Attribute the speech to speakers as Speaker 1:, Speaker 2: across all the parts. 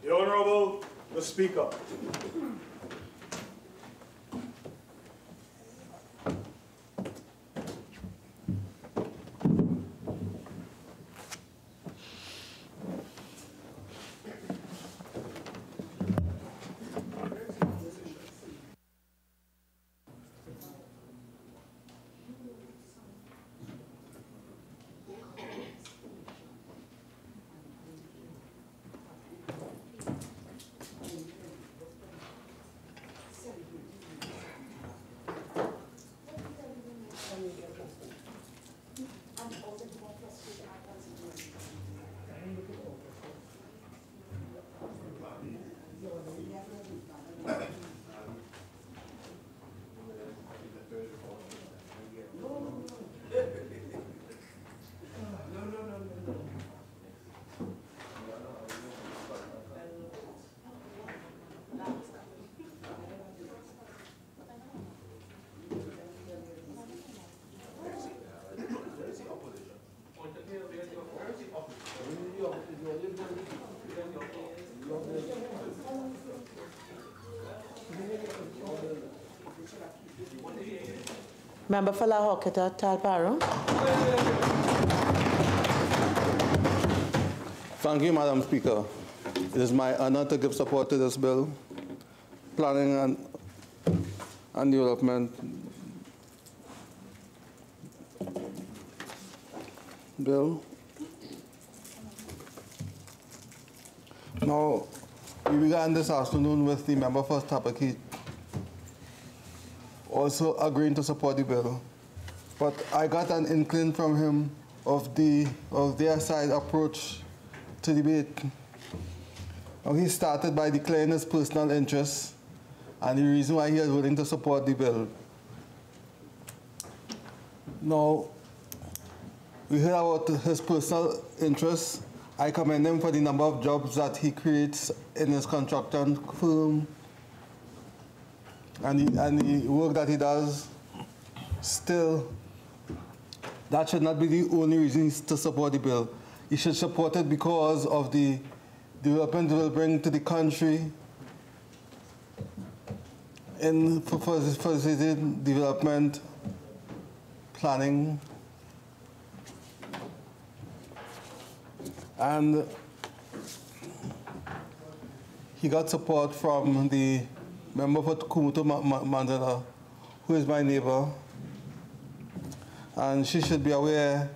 Speaker 1: The Honorable, the Speaker.
Speaker 2: Member for La Hawketta, Talparo.
Speaker 3: Thank you, Madam Speaker. It is my honor to give support to this bill, planning and development bill. Now, we began this afternoon with the member for Tapakit also agreeing to support the bill, but I got an inkling from him of their side approach to debate. Now, he started by declaring his personal interests and the reason why he is willing to support the bill. Now, we heard about his personal interests. I commend him for the number of jobs that he creates in his construction firm and the work that he does. Still, that should not be the only reason to support the bill. He should support it because of the development it will bring to the country in facilitating development, planning, and he got support from the member for Kumuto Mandela, who is my neighbor, and she should be aware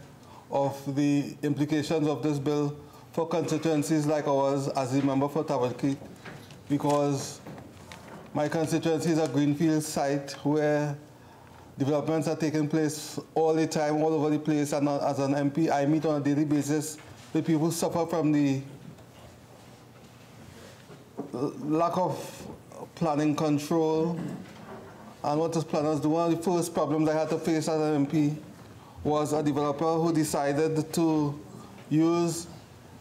Speaker 3: of the implications of this bill for constituencies like ours as the member for Tabakit, because my constituency is a greenfield site where developments are taking place all the time, all over the place, and as an MP, I meet on a daily basis with people who suffer from the lack of planning control. And what those planners do, one of the first problems I had to face as an MP was a developer who decided to use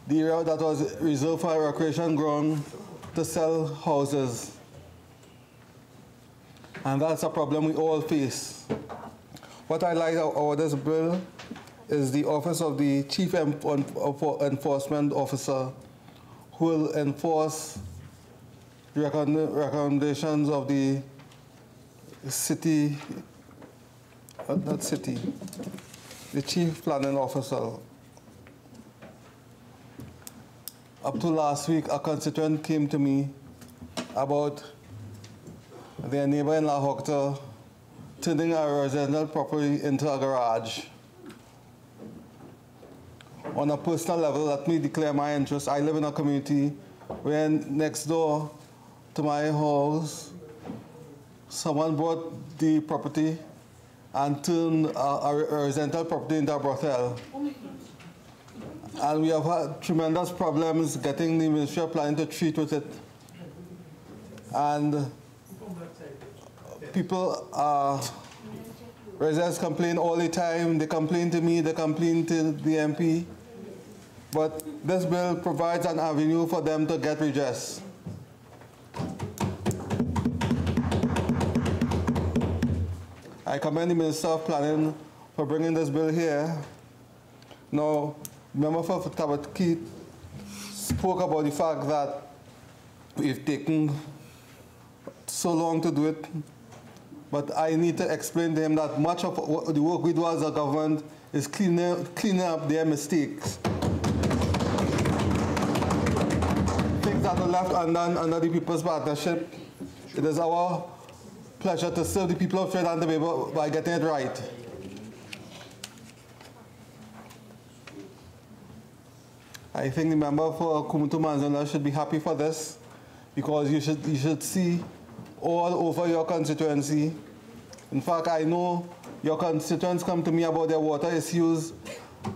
Speaker 3: the area that was reserved for a recreation ground to sell houses. And that's a problem we all face. What I like about this bill is the office of the Chief Enforcement Officer, who will enforce the recommendations of the city, not city, the Chief Planning Officer. Up to last week, a constituent came to me about their neighbor in La Hawketta turning a residential property into a garage. On a personal level, let me declare my interest. I live in a community where next door to my house, someone bought the property and turned a residential property into a brothel. And we have had tremendous problems getting the Ministry of Planning to treat with it. And people, residents complain all the time. They complain to me, they complain to the MP. But this bill provides an avenue for them to get redress. I commend the Minister of Planning for bringing this bill here. Now, member for Tabakit spoke about the fact that we've taken so long to do it, but I need to explain to him that much of the work we do as a government is cleaning up their mistakes. Things that are left undone under the People's Partnership. It is our pleasure to serve the people of Trinidad and Tobago by getting it right. I think the member for Kumutu Manzana should be happy for this, because you should see all over your constituency. In fact, I know your constituents come to me about their water issues,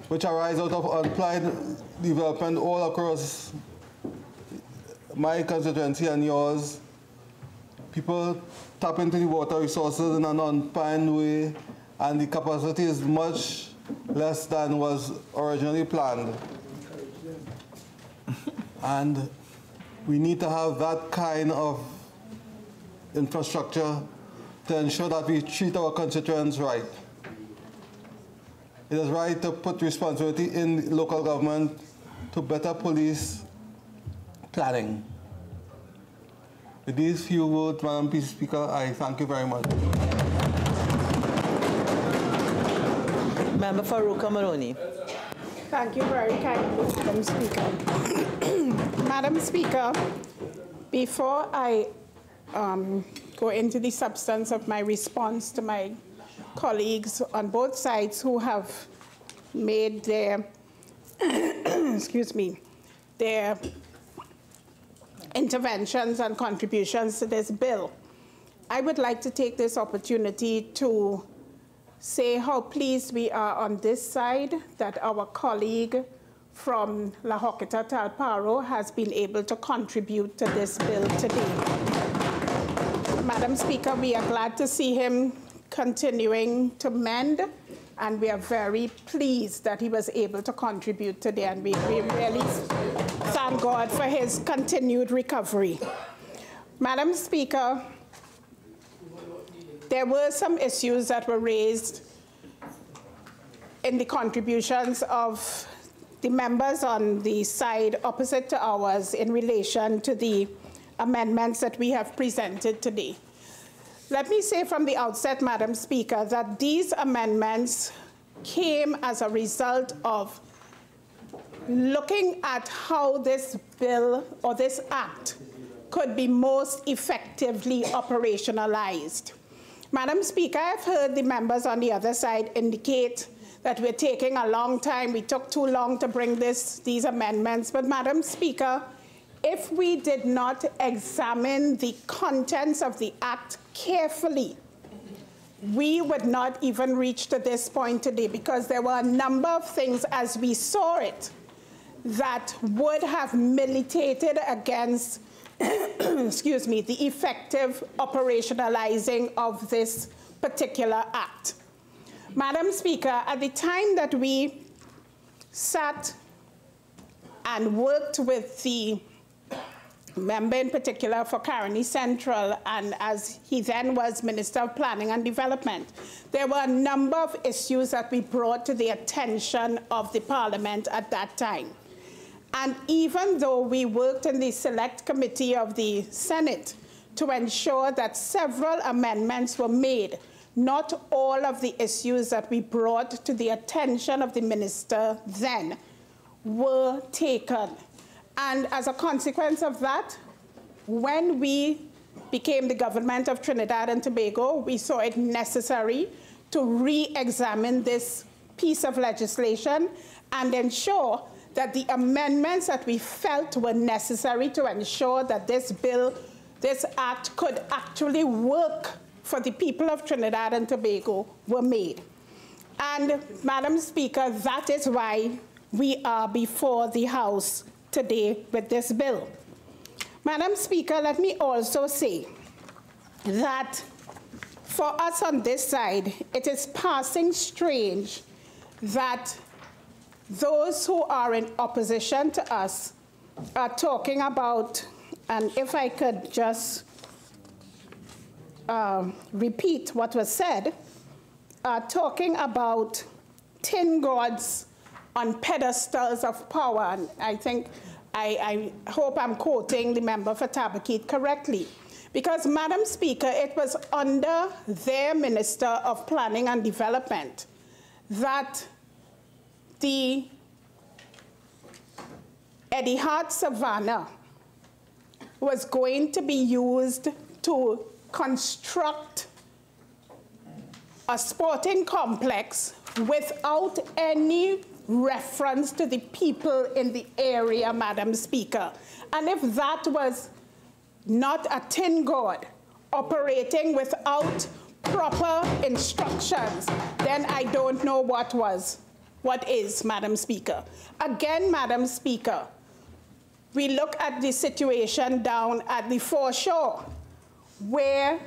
Speaker 3: which arise out of unplanned development all across my constituency and yours. People tap into the water resources in an unplanned way, and the capacity is much less than was originally planned. And we need to have that kind of infrastructure to ensure that we treat our constituents right. It is right to put responsibility in local government to better police planning. With these few words, Madam Peace Speaker, I thank you very much.
Speaker 2: Member for Ruka Maroni.
Speaker 4: Thank you very kindly, Madam Speaker. Madam Speaker, before I go into the substance of my response to my colleagues on both sides who have made their, their interventions and contributions to this bill, I would like to take this opportunity to say how pleased we are on this side that our colleague from La Hoqueta Talparo has been able to contribute to this bill today. Madam Speaker, we are glad to see him continuing to mend, and we are very pleased that he was able to contribute today, and we really thank God for his continued recovery. Madam Speaker, there were some issues that were raised in the contributions of the members on the side opposite to ours in relation to the amendments that we have presented today. Let me say from the outset, Madam Speaker, that these amendments came as a result of looking at how this bill or this act could be most effectively operationalized. Madam Speaker, I've heard the members on the other side indicate that we're taking a long time. We took too long to bring these amendments. But Madam Speaker, if we did not examine the contents of the act carefully, we would not even reach to this point today, because there were a number of things as we saw it that would have militated against the effective operationalizing of this particular act. Madam Speaker, at the time that we sat and worked with the member in particular for Caroni Central, and as he then was Minister of Planning and Development, there were a number of issues that we brought to the attention of the Parliament at that time. And even though we worked in the Select Committee of the Senate to ensure that several amendments were made, not all of the issues that we brought to the attention of the minister then were taken. And as a consequence of that, when we became the government of Trinidad and Tobago, we saw it necessary to re-examine this piece of legislation and ensure that the amendments that we felt were necessary to ensure that this bill, this act could actually work for the people of Trinidad and Tobago were made. And Madam Speaker, that is why we are before the House today with this bill. Madam Speaker, let me also say that for us on this side, it is passing strange that those who are in opposition to us are talking about, and if I could just repeat what was said, are talking about tin gods on pedestals of power. And I think I hope I'm quoting the member for Tabaquite correctly. Because, Madam Speaker, it was under their Minister of Planning and Development that the Eddie Hart Savannah was going to be used to construct a sporting complex without any reference to the people in the area, Madam Speaker. And if that was not a tin god operating without proper instructions, then I don't know what is, Madam Speaker. Again, Madam Speaker, we look at the situation down at the foreshore, where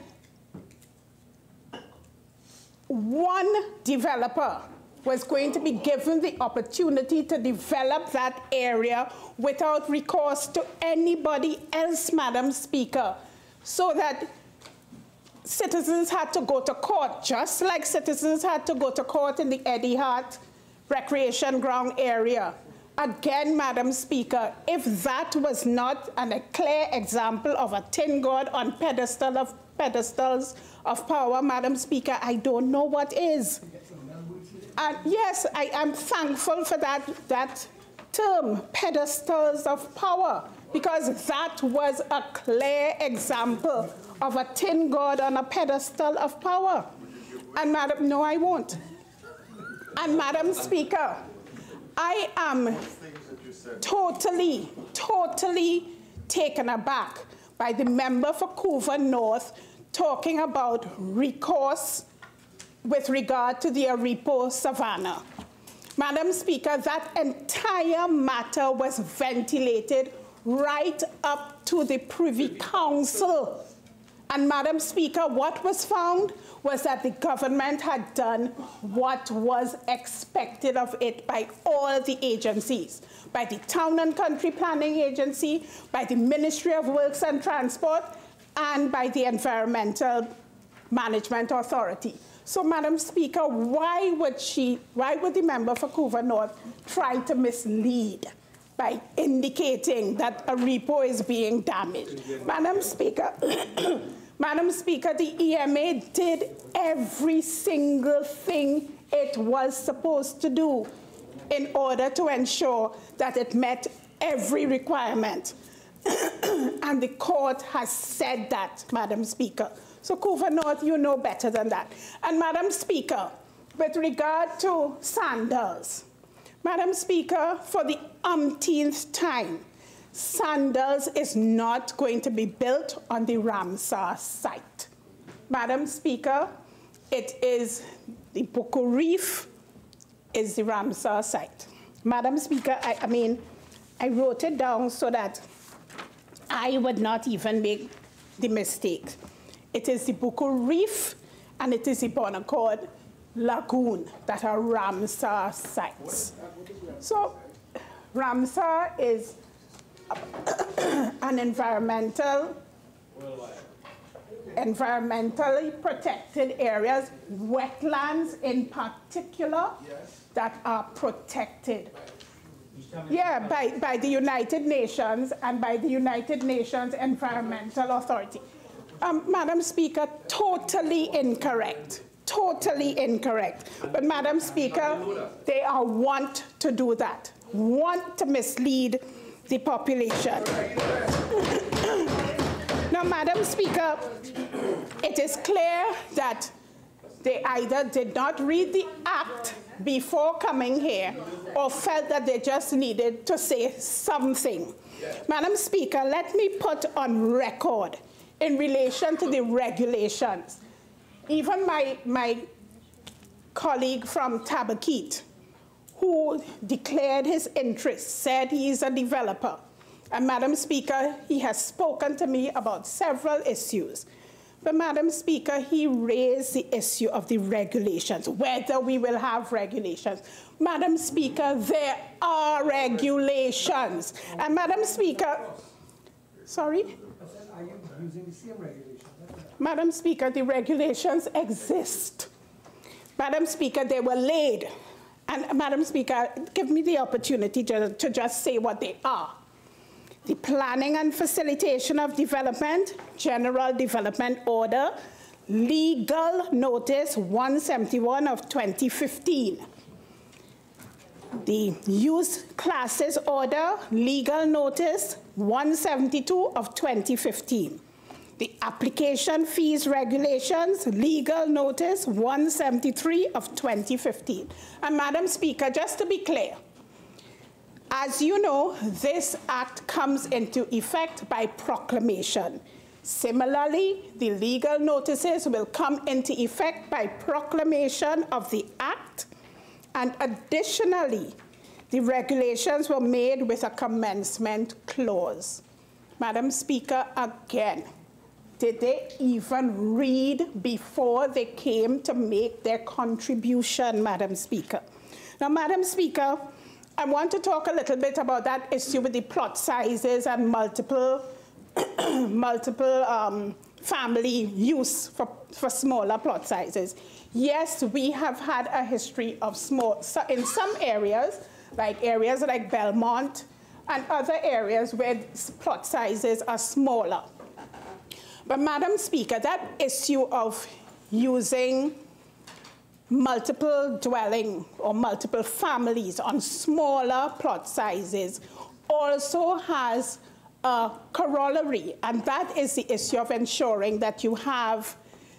Speaker 4: one developer was going to be given the opportunity to develop that area without recourse to anybody else, Madam Speaker, so that citizens had to go to court, just like citizens had to go to court in the Eddie Hart Recreation Ground area. Again, Madam Speaker, if that was not a clear example of a tin god on pedestals of power, Madam Speaker, I don't know what is. And yes, I am thankful for that term, pedestals of power, because that was a clear example of a tin god on a pedestal of power. And Madam, no, I won't. And Madam Speaker, I am totally taken aback by the member for Couva North talking about recourse with regard to the Aripo Savannah. Madam Speaker, that entire matter was ventilated right up to the Privy Council. And Madam Speaker, what was found was that the government had done what was expected of it by all the agencies, by the Town and Country Planning Agency, by the Ministry of Works and Transport, and by the Environmental Management Authority. So, Madam Speaker, why would the member for Couva North try to mislead by indicating that Aripo is being damaged? Madam Speaker, Madam Speaker, the EMA did every single thing it was supposed to do in order to ensure that it met every requirement. And the court has said that, Madam Speaker. So, Couva North, you know better than that. And, Madam Speaker, with regard to Sandals, Madam Speaker, for the umpteenth time, Sandals is not going to be built on the Ramsar site. Madam Speaker, it is the Buku Reef is the Ramsar site. Madam Speaker, I wrote it down so that I would not even make the mistake. It is the Buku Reef and it is the Bonaccord Lagoon that are Ramsar sites. So Ramsar is an environmentally protected areas, wetlands in particular, that are protected. Yeah, by the United Nations and by the United Nations Environmental Authority. Madam Speaker, totally incorrect. Totally incorrect. But Madam Speaker, they are want to do that, want to mislead the population. Now, Madam Speaker, it is clear that they either did not read the act before coming here or felt that they just needed to say something. Madam Speaker, let me put on record in relation to the regulations. Even my colleague from Tabaquite, who declared his interest, said he is a developer. And Madam Speaker, he has spoken to me about several issues. But Madam Speaker, he raised the issue of the regulations, whether we will have regulations. Madam Speaker, there are regulations. And Madam Speaker, sorry?
Speaker 5: Are you using the same regulations?
Speaker 4: Madam Speaker, the regulations exist. Madam Speaker, they were laid. And Madam Speaker, give me the opportunity to just say what they are. the Planning and Facilitation of Development, General Development Order, Legal Notice 171 of 2015. The Use Classes Order, Legal Notice 172 of 2015. The Application Fees Regulations, Legal Notice 173 of 2015. And Madam Speaker, just to be clear, as you know, this act comes into effect by proclamation. Similarly, the legal notices will come into effect by proclamation of the act, and additionally, the regulations were made with a commencement clause. Madam Speaker, again, did they even read before they came to make their contribution, Madam Speaker? Now, Madam Speaker, I want to talk a little bit about that issue with the plot sizes and multiple family use for smaller plot sizes. Yes, we have had a history of small, so in some areas like Belmont and other areas where plot sizes are smaller. But Madam Speaker, that issue of using multiple dwelling or multiple families on smaller plot sizes also has a corollary, and that is the issue of ensuring that you have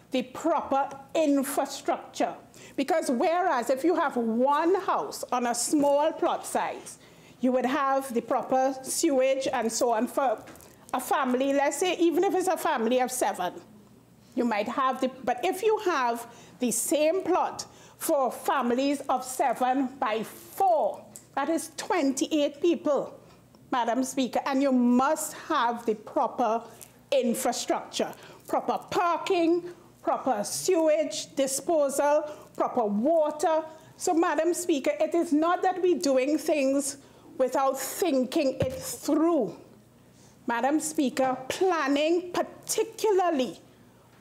Speaker 4: the proper infrastructure. Because whereas if you have one house on a small plot size, you would have the proper sewage and so on for a family, let's say, even if it's a family of 7. You might have but if you have the same plot for families of 7 by 4, that is 28 people, Madam Speaker, and you must have the proper infrastructure, proper parking, proper sewage disposal, proper water. So, Madam Speaker, it is not that we're doing things without thinking it through. Madam Speaker, planning, particularly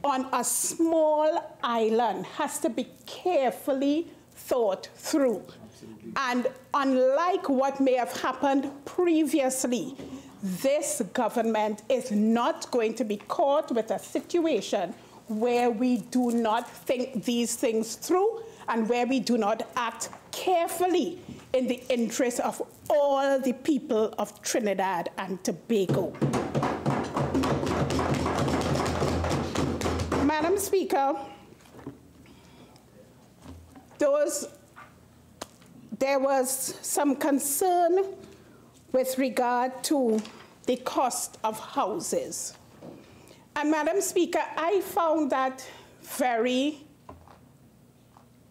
Speaker 4: on a small island, has to be carefully thought through. Absolutely. And unlike what may have happened previously, this government is not going to be caught with a situation where we do not think these things through and where we do not act carefully in the interest of all the people of Trinidad and Tobago. Madam Speaker, there was some concern with regard to the cost of houses. And Madam Speaker, I found that very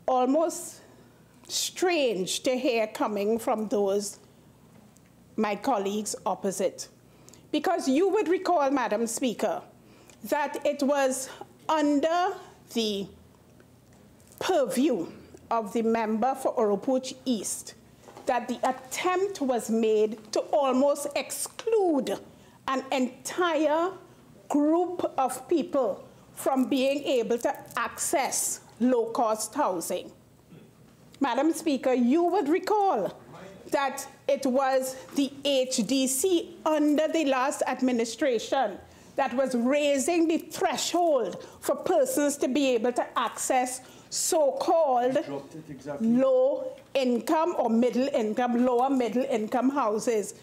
Speaker 4: almost strange to hear coming from my colleagues opposite. Because you would recall, Madam Speaker, that it was under the purview of the member for Oropouche East that the attempt was made to almost exclude an entire group of people from being able to access low-cost housing. Madam Speaker, you would recall that it was the HDC under the last administration that was raising the threshold for persons to be able to access so-called low-income or middle-income, lower middle-income houses.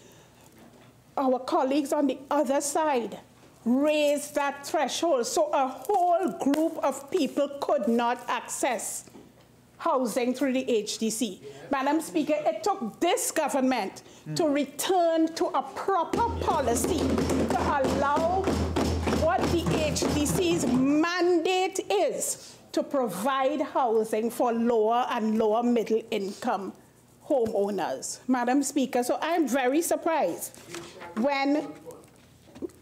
Speaker 4: Our colleagues on the other side raised that threshold, so a whole group of people could not access housing through the HDC. Madam Speaker, it took this government to return to a proper policy to allow what the HDC's mandate is to provide housing for lower and lower middle income homeowners. Madam Speaker, so I'm very surprised when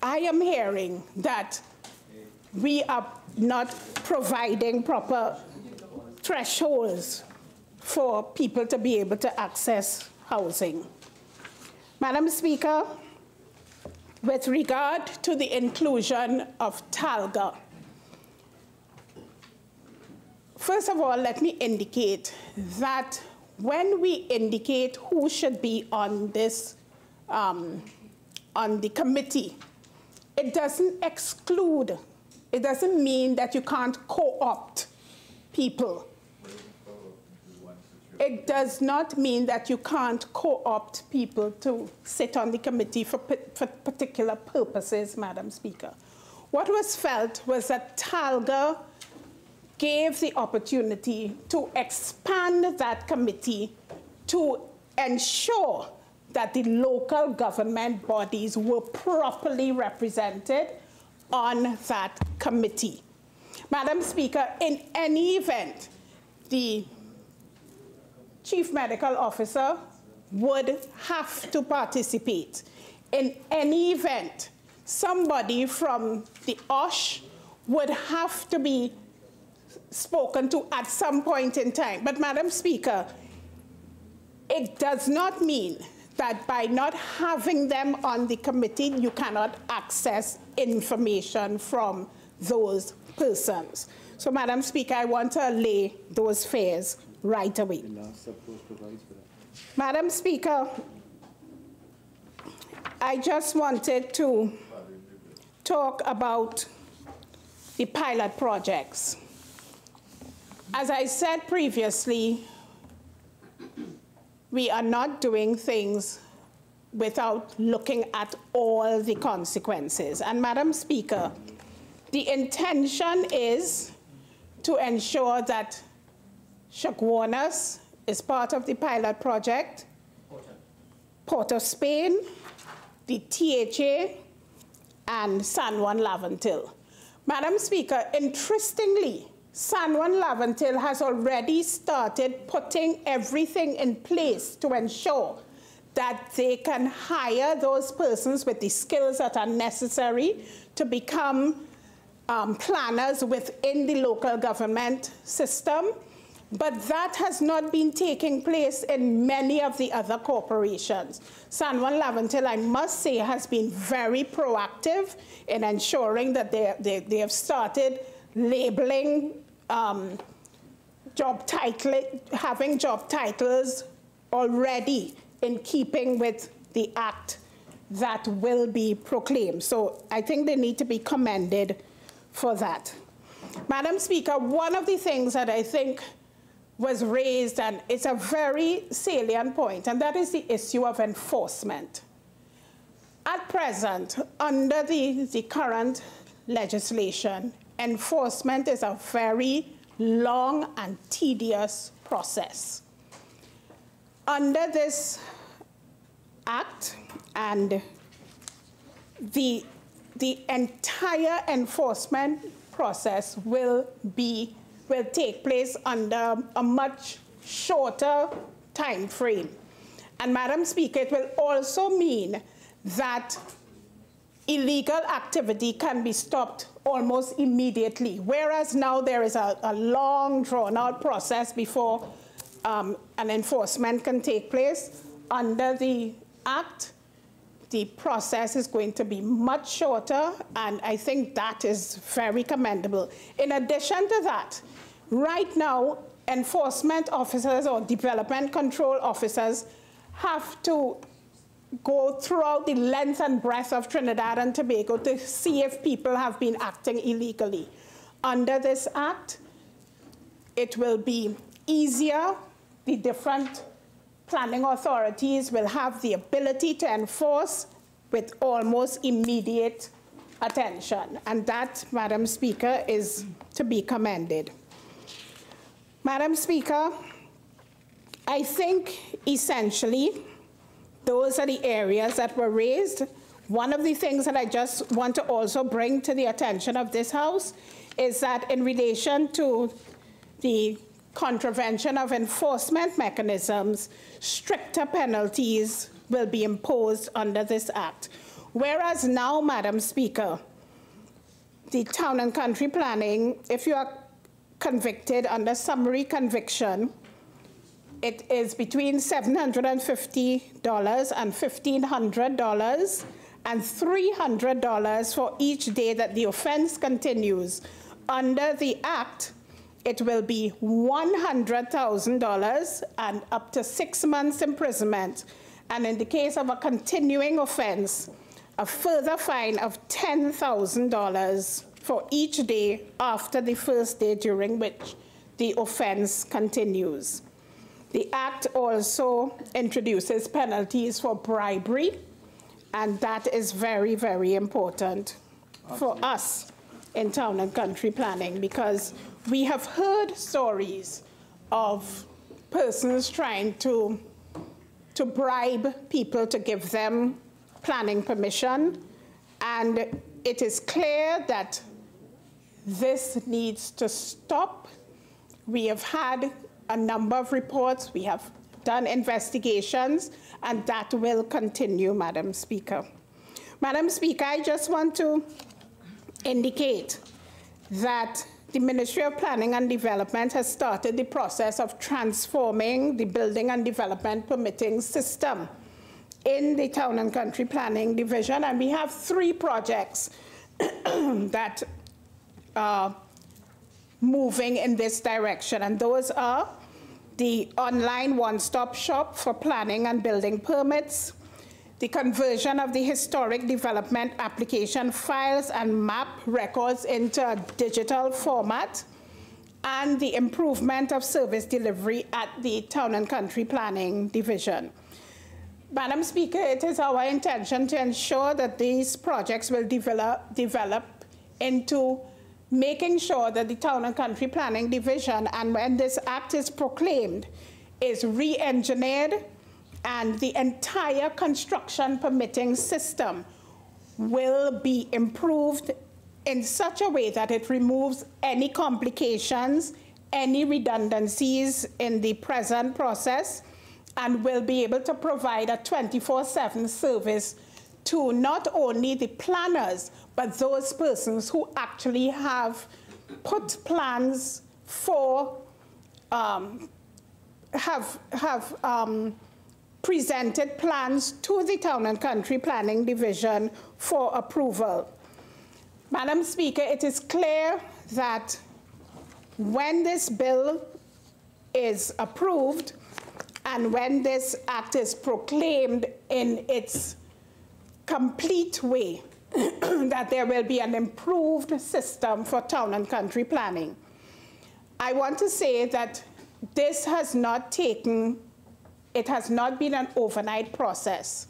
Speaker 4: I am hearing that we are not providing proper thresholds for people to be able to access housing. Madam Speaker, with regard to the inclusion of Talga, first of all, let me indicate that when we indicate who should be on this on the committee, it doesn't exclude, it doesn't mean that you can't co-opt people. It does not mean that you can't co-opt people to sit on the committee for particular purposes, Madam Speaker. What was felt was that TALGA gave the opportunity to expand that committee to ensure that the local government bodies were properly represented on that committee. Madam Speaker, in any event, the Chief Medical Officer would have to participate. In any event, somebody from the OSH would have to be spoken to at some point in time. But Madam Speaker, it does not mean that by not having them on the committee, you cannot access information from those persons. So Madam Speaker, I want to lay those fears right away. Madam Speaker, I just wanted to talk about the pilot projects. As I said previously, we are not doing things without looking at all the consequences. And Madam Speaker, the intention is to ensure that Chaguanas is part of the pilot project, Port of Spain, the THA, and San Juan Laventil. Madam Speaker, interestingly, San Juan Laventil has already started putting everything in place to ensure that they can hire those persons with the skills that are necessary to become planners within the local government system. But that has not been taking place in many of the other corporations. San Juan Laventil, I must say, has been very proactive in ensuring that they have started labeling having job titles already in keeping with the act that will be proclaimed. So I think they need to be commended for that. Madam Speaker, one of the things that I think was raised, and it's a very salient point, and that is the issue of enforcement. At present, under the current legislation, enforcement is a very long and tedious process. Under this act, and the entire enforcement process will take place under a much shorter time frame. And Madam Speaker, it will also mean that illegal activity can be stopped almost immediately, whereas now there is a long drawn-out process before an enforcement can take place. Under the Act, the process is going to be much shorter, and I think that is very commendable. In addition to that, right now, enforcement officers or development control officers have to go throughout the length and breadth of Trinidad and Tobago to see if people have been acting illegally. Under this act, it will be easier. The different planning authorities will have the ability to enforce with almost immediate attention. And that, Madam Speaker, is to be commended. Madam Speaker, I think essentially those are the areas that were raised. One of the things that I just want to also bring to the attention of this House is that in relation to the contravention of enforcement mechanisms, stricter penalties will be imposed under this act. Whereas now, Madam Speaker, the town and country planning, if you are convicted under summary conviction, it is between $750 and $1,500 and $300 for each day that the offense continues. Under the Act, it will be $100,000 and up to 6 months imprisonment. And in the case of a continuing offense, a further fine of $10,000 for each day after the first day during which the offense continues. The Act also introduces penalties for bribery, and that is very, very important for us in town and country planning, because we have heard stories of persons trying to bribe people to give them planning permission, and it is clear that this needs to stop. We have had a number of reports, we have done investigations, and that will continue, Madam Speaker. Madam Speaker, I just want to indicate that the Ministry of Planning and Development has started the process of transforming the building and development permitting system in the Town and Country Planning Division, and we have 3 projects that are moving in this direction, and those are the online one-stop shop for planning and building permits, the conversion of the historic development application files and map records into a digital format, and the improvement of service delivery at the Town and Country Planning Division. Madam Speaker, it is our intention to ensure that these projects will develop into making sure that the Town and Country Planning Division, and when this act is proclaimed, is re-engineered, and the entire construction permitting system will be improved in such a way that it removes any complications, any redundancies in the present process, and will be able to provide a 24/7 service to not only the planners, but those persons who actually have put plans for, presented plans to the Town and Country Planning Division for approval. Madam Speaker, it is clear that when this bill is approved and when this act is proclaimed in its complete way, that there will be an improved system for town and country planning. I want to say that this has not been an overnight process.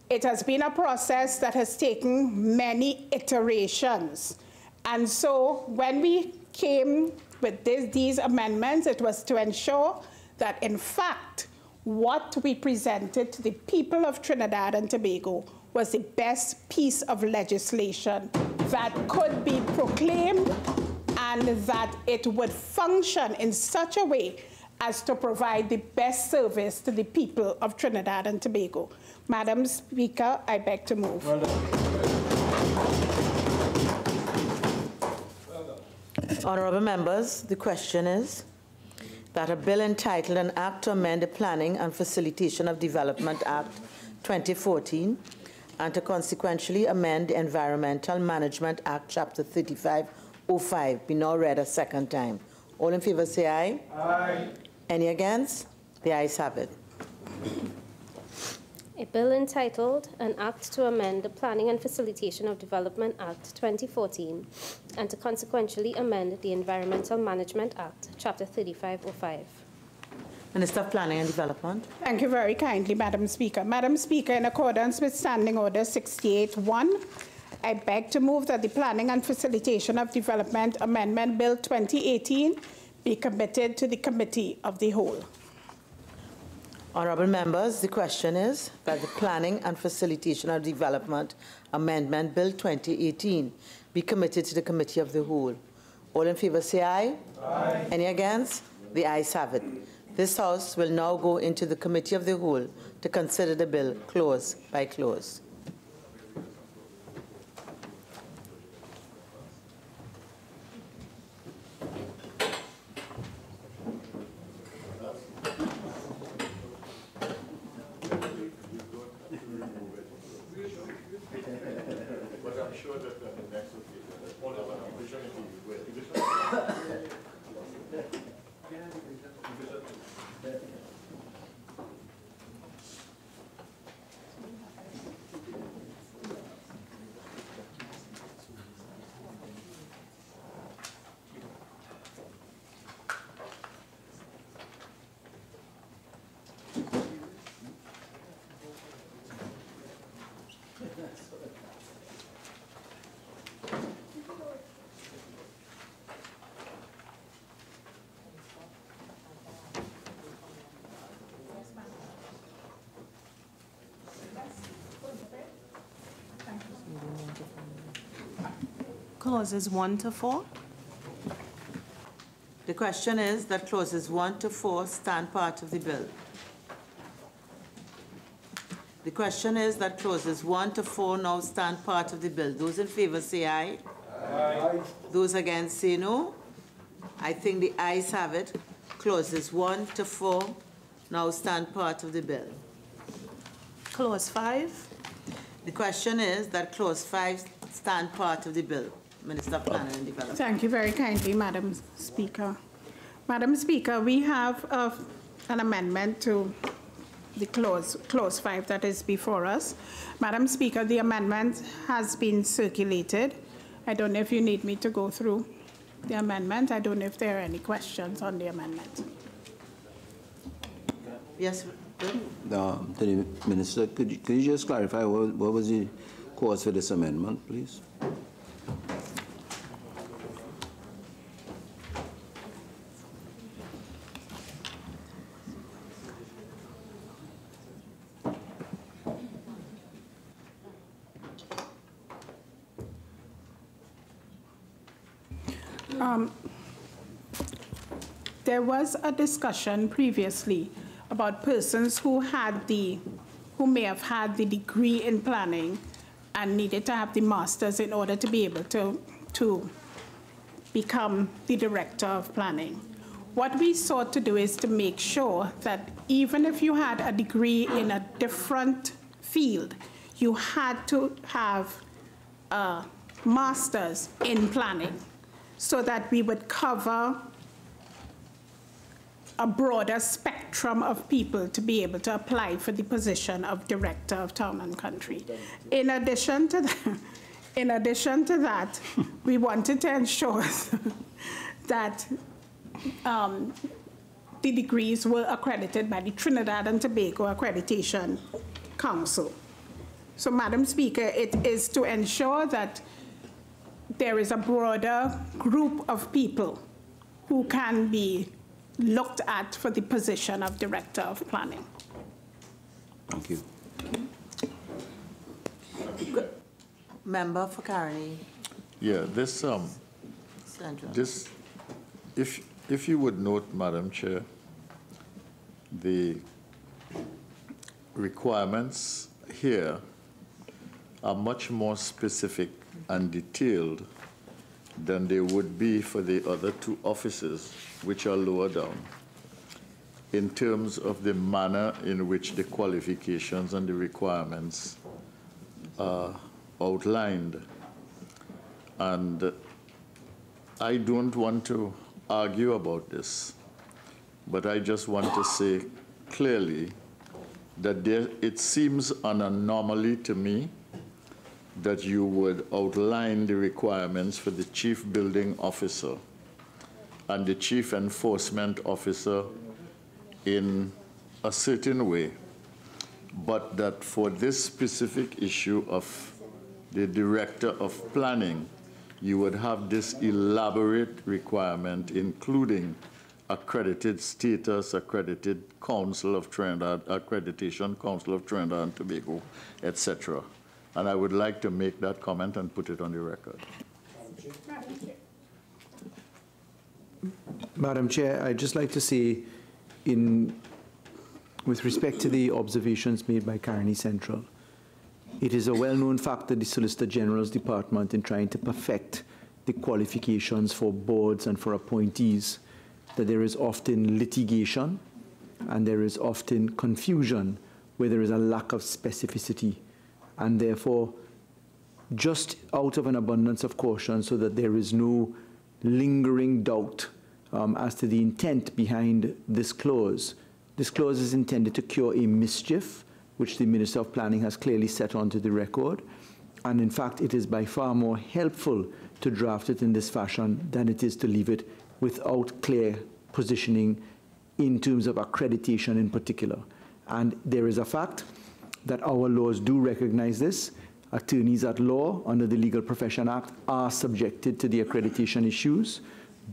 Speaker 4: It has been a process that has taken many iterations. And so when we came with these amendments, it was to ensure that, in fact, what we presented to the people of Trinidad and Tobago was the best piece of legislation that could be proclaimed and that it would function in such a way as to provide the best service to the people of Trinidad and Tobago. Madam Speaker, I beg to move.
Speaker 1: Well done.
Speaker 2: Honourable members, the question is that a bill entitled An Act to Amend the Planning and Facilitation of Development Act 2014 and to consequentially amend the Environmental Management Act Chapter 3505 be now read a second time. All in favour say aye.
Speaker 1: Aye.
Speaker 2: Any against? The ayes have it.
Speaker 6: A bill entitled An Act to Amend the Planning and Facilitation of Development Act 2014 and to consequentially amend the Environmental Management Act Chapter 3505.
Speaker 2: Minister of Planning and Development.
Speaker 4: Thank you very kindly, Madam Speaker. Madam Speaker, in accordance with Standing Order 68-1, I beg to move that the Planning and Facilitation of Development Amendment Bill 2018 be committed to the Committee of the Whole.
Speaker 2: Honourable members, the question is that the Planning and Facilitation of Development Amendment Bill 2018 be committed to the Committee of the Whole. All in favour say aye. Aye. Any against? The ayes have it. This House will now go into the Committee of the Whole to consider the bill clause by clause.
Speaker 7: Clauses 1 to 4.
Speaker 2: The question is that clauses 1 to 4 stand part of the bill. The question is that clauses 1 to 4 now stand part of the bill. Those in favor say aye. Aye. Those against say no. I think the ayes have it. Clauses 1 to 4 now stand part of the bill.
Speaker 7: Clause 5.
Speaker 2: The question is that clause 5 stand part of the bill. Minister of Planning and Development.
Speaker 4: Thank you very kindly, Madam Speaker. Madam Speaker, we have an amendment to the clause 5 that is before us. Madam Speaker, the amendment has been circulated. I don't know if you need me to go through the amendment. I don't know if there are any questions on the amendment.
Speaker 2: Yes,
Speaker 8: To the Minister, could you just clarify what was the cause for this amendment, please?
Speaker 4: There was a discussion previously about persons who may have had the degree in planning and needed to have the master's in order to be able to become the director of planning. What we sought to do is to make sure that even if you had a degree in a different field, you had to have a master's in planning so that we would cover a broader spectrum of people to be able to apply for the position of Director of Town and Country. In addition to that, we wanted to ensure that the degrees were accredited by the Trinidad and Tobago Accreditation Council. So, Madam Speaker, it is to ensure that there is a broader group of people who can be looked at for the position of Director of Planning.
Speaker 8: Thank you.
Speaker 2: Member for Carney.
Speaker 9: Yeah, if you would note, Madam Chair, the requirements here are much more specific and detailed than they would be for the other two offices, which are lower down, in terms of the manner in which the qualifications and the requirements are outlined. And I don't want to argue about this, but I just want to say clearly that it seems an anomaly to me that you would outline the requirements for the Chief Building Officer and the Chief Enforcement Officer in a certain way, but that for this specific issue of the Director of Planning, you would have this elaborate requirement, including accredited status, accredited Council of Trinidad, Accreditation Council of Trinidad and Tobago, etc. And I would like to make that comment and put it on the record.
Speaker 10: Madam Chair, I'd just like to say, with respect to the observations made by Carney Central, it is a well-known fact that the Solicitor General's Department, in trying to perfect the qualifications for boards and for appointees, that there is often litigation and there is often confusion where there is a lack of specificity. And therefore, just out of an abundance of caution, so that there is no lingering doubt as to the intent behind this clause is intended to cure a mischief, which the Minister of Planning has clearly set onto the record. And in fact, it is by far more helpful to draft it in this fashion than it is to leave it without clear positioning in terms of accreditation in particular. And there is a fact that our laws do recognize this. Attorneys at law under the Legal Profession Act are subjected to the accreditation issues.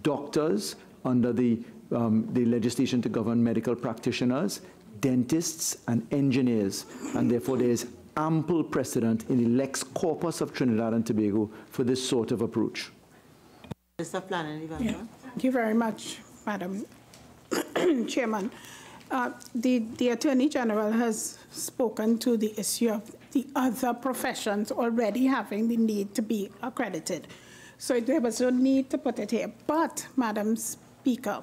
Speaker 10: Doctors under the legislation to govern medical practitioners, dentists and engineers, and therefore there is ample precedent in the lex corpus of Trinidad and Tobago for this sort of approach.
Speaker 2: Minister of Planning and Development.
Speaker 4: Yeah. Thank you very much, Madam Chairman. The Attorney General has spoken to the issue of the other professions already having the need to be accredited. So there was no need to put it here. But, Madam Speaker,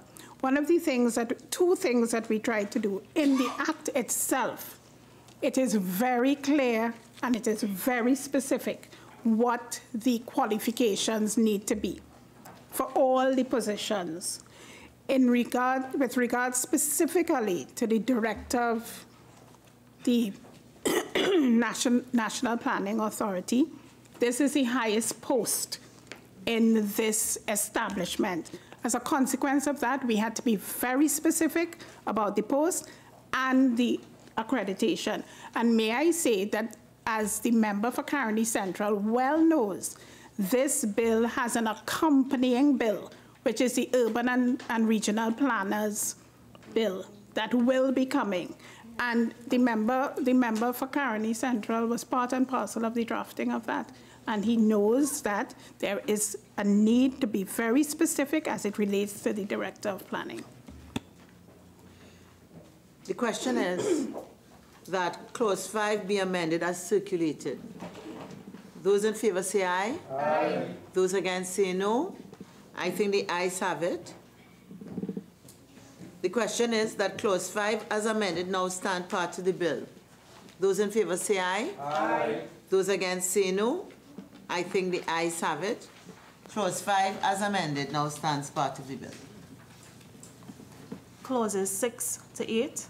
Speaker 4: two things that we tried to do in the Act itself, it is very clear and it is very specific what the qualifications need to be for all the positions. With regard specifically to the Director of the National Planning Authority, this is the highest post in this establishment. As a consequence of that, we had to be very specific about the post and the accreditation. And may I say that, as the member for Caroni Central well knows, this bill has an accompanying bill, which is the Urban and Regional Planners Bill that will be coming. And the member for Caroni Central was part and parcel of the drafting of that. And he knows that there is a need to be very specific as it relates to the Director of Planning.
Speaker 2: The question is that Clause 5 be amended as circulated. Those in favor say aye. Aye. Those against say no. I think the ayes have it. The question is that Clause 5 as amended now stand part of the bill. Those in favor say aye. Aye. Those against say no. I think the ayes have it. Clause 5 as amended now stands part of the bill.
Speaker 7: Clauses 6 to 8.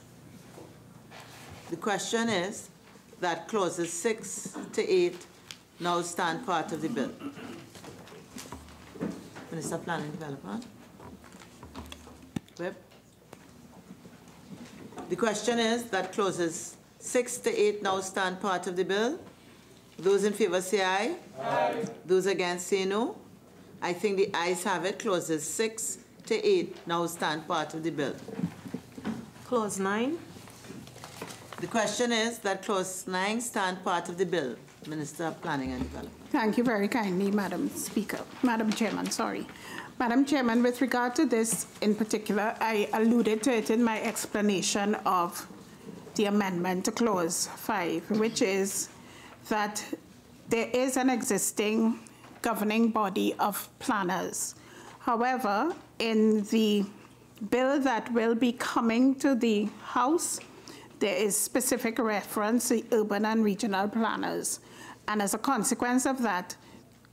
Speaker 2: The question is that clauses 6 to 8 now stand part of the bill. Minister of Planning and Development. Whip. The question is that clauses 6 to 8 now stand part of the bill. Those in favor say aye. Aye. Those against say no. I think the ayes have it. Clauses 6 to 8 now stand part of the bill.
Speaker 7: Clause 9.
Speaker 2: The question is that clause 9 stand part of the bill. Minister of Planning and Development.
Speaker 4: Thank you very kindly, Madam Chairman, sorry. Madam Chairman, with regard to this in particular, I alluded to it in my explanation of the amendment to Clause 5, which is that there is an existing governing body of planners. However, in the bill that will be coming to the House, there is specific reference to urban and regional planners. And as a consequence of that,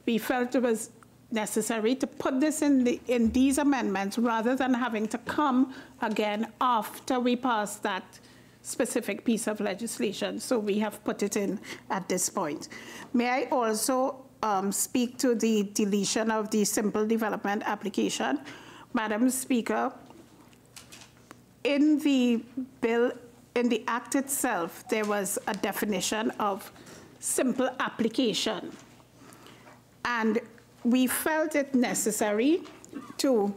Speaker 4: we felt it was necessary to put this in these amendments rather than having to come again after we pass that specific piece of legislation. So we have put it in at this point. May I also speak to the deletion of the simple development application? Madam Speaker, in the bill, in the Act itself, there was a definition of simple application. And we felt it necessary to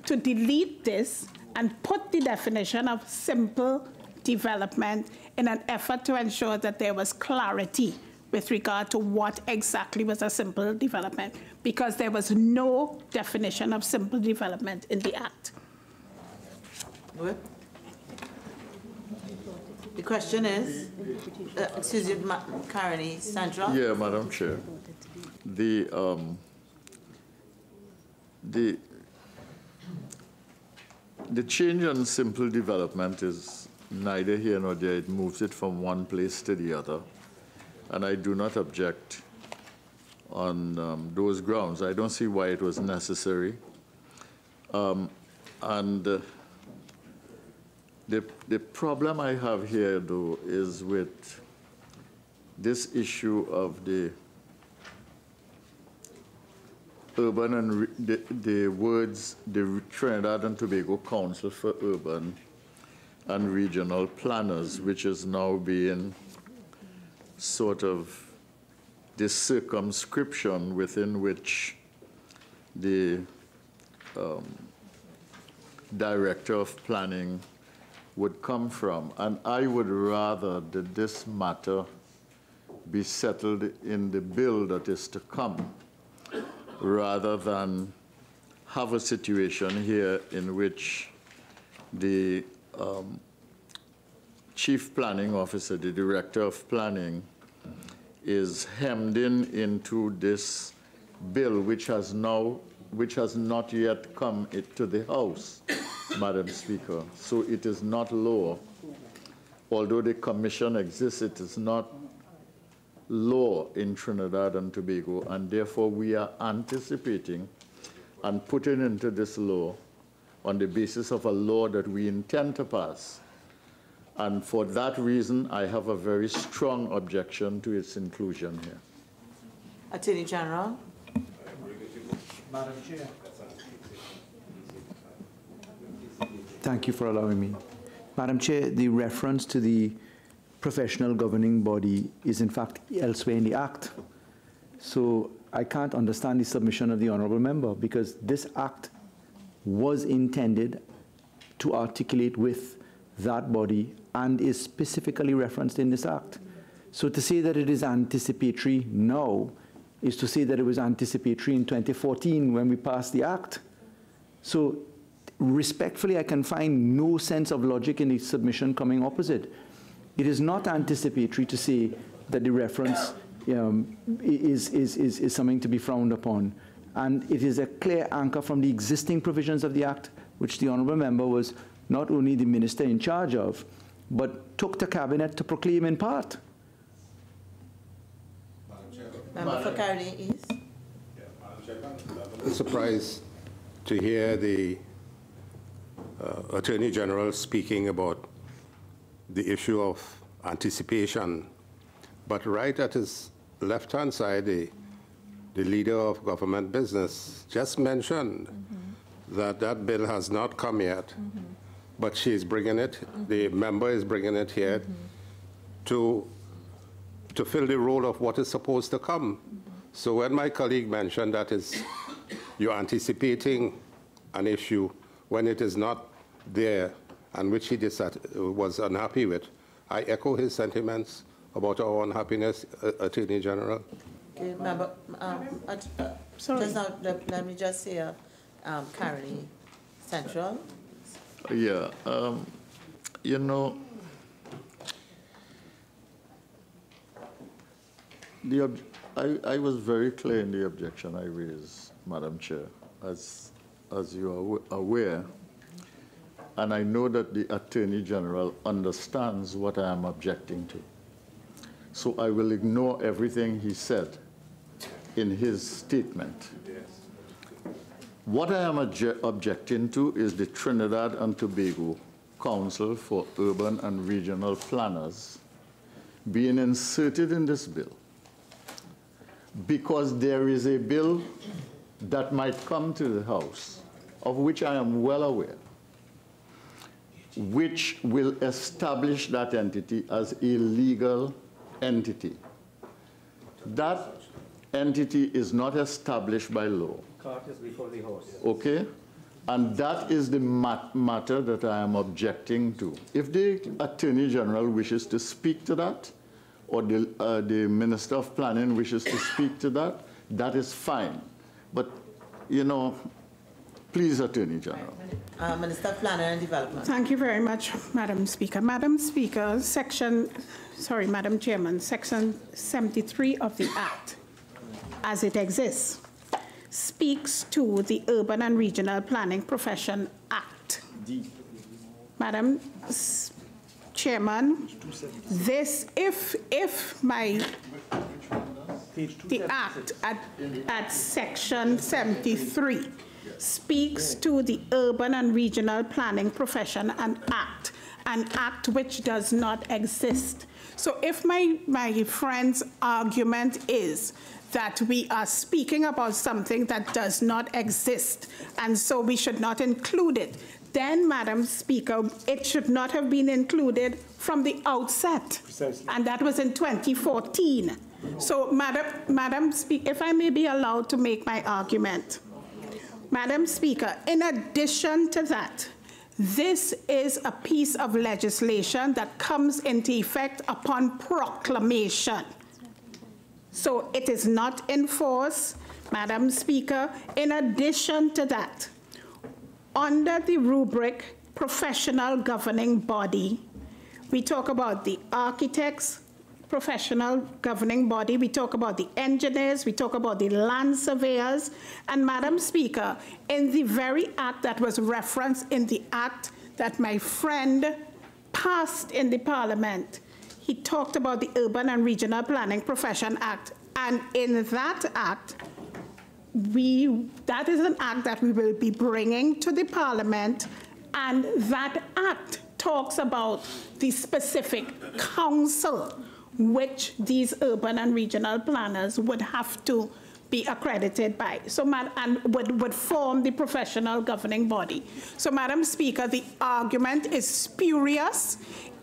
Speaker 4: delete this and put the definition of simple development in an effort to ensure that there was clarity with regard to what exactly was a simple development, because there was no definition of simple development in the Act.
Speaker 2: The question is, excuse me, Caroni Central.
Speaker 9: Yeah, Madam Chair. The change on simple development is neither here nor there. It moves it from one place to the other. And I do not object on those grounds. I don't see why it was necessary. The problem I have here, though, is with this issue of the urban and the words, the Trinidad and Tobago Council for Urban and Regional Planners, which is now being sort of the circumscription within which the Director of Planning would come from. And I would rather that this matter be settled in the bill that is to come, rather than have a situation here in which the chief planning officer, the director of planning, is hemmed into this bill, which has not yet come to the House, Madam Speaker. So it is not law. Although the commission exists, it is not law in Trinidad and Tobago, and therefore we are anticipating and putting into this law on the basis of a law that we intend to pass. And for that reason, I have a very strong objection to its inclusion here.
Speaker 2: Attorney General.
Speaker 5: Madam Chair.
Speaker 10: Thank you for allowing me. Madam Chair, the reference to the professional governing body is in fact elsewhere in the Act. So I can't understand the submission of the honourable member, because this Act was intended to articulate with that body and is specifically referenced in this Act. So to say that it is anticipatory now is to say that it was anticipatory in 2014 when we passed the Act. So respectfully, I can find no sense of logic in the submission coming opposite. It is not anticipatory to say that the reference is something to be frowned upon. And it is a clear anchor from the existing provisions of the Act, which the honourable member was not only the minister in charge of, but took to cabinet to proclaim in part.
Speaker 2: Member for Carney East.
Speaker 11: I'm surprised to hear the Attorney General speaking about the issue of anticipation, but right at his left-hand side, the leader of government business just mentioned that that bill has not come yet, but she's bringing it, the member is bringing it here to fill the role of what is supposed to come. So when my colleague mentioned that you're anticipating an issue when it is not there, and which he was unhappy with, I echo his sentiments about our unhappiness, Attorney General.
Speaker 2: Okay, member,
Speaker 4: Sorry.
Speaker 2: just now, let me just say, Carney Central.
Speaker 9: Yeah, you know, I was very clear in the objection I raised, Madam Chair, as you are aware, and I know that the Attorney General understands what I am objecting to. So I will ignore everything he said in his statement. What I am objecting to is the Trinidad and Tobago Council for Urban and Regional Planners being inserted in this bill, because there is a bill that might come to the House, of which I am well aware, which will establish that entity as a legal entity. That entity is not established by law.
Speaker 5: Cart is before the horse.
Speaker 9: Okay? And that is the matter that I am objecting to. If the Attorney General wishes to speak to that, or the Minister of Planning wishes to speak to that, that is fine. But, you know, please, Attorney General.
Speaker 2: Minister of Planning and Development.
Speaker 4: Thank you very much, Madam Speaker. Madam Speaker, Madam Chairman, Section 73 of the Act, as it exists, speaks to the Urban and Regional Planning Profession Act. Madam Chairman, this, if the Act at Section 73 speaks to the Urban and Regional Planning Profession and Act, an act which does not exist. So if my friend's argument is that we are speaking about something that does not exist, and so we should not include it, then, Madam Speaker, it should not have been included from the outset. Precisely. And that was in 2014. So, Madam Speaker, if I may be allowed to make my argument. Madam Speaker, in addition to that, This is a piece of legislation that comes into effect upon proclamation. So it is not enforced, Madam Speaker. In addition to that, under the rubric professional governing body, we talk about the architects, professional governing body, we talk about the engineers, we talk about the land surveyors, and Madam Speaker, in the very act that was referenced in the act that my friend passed in the Parliament, he talked about the Urban and Regional Planning Profession Act, and in that act, that is an act that we will be bringing to the Parliament, and that act talks about the specific council which these urban and regional planners would have to be accredited by, and would form the professional governing body. So, Madam Speaker, the argument is spurious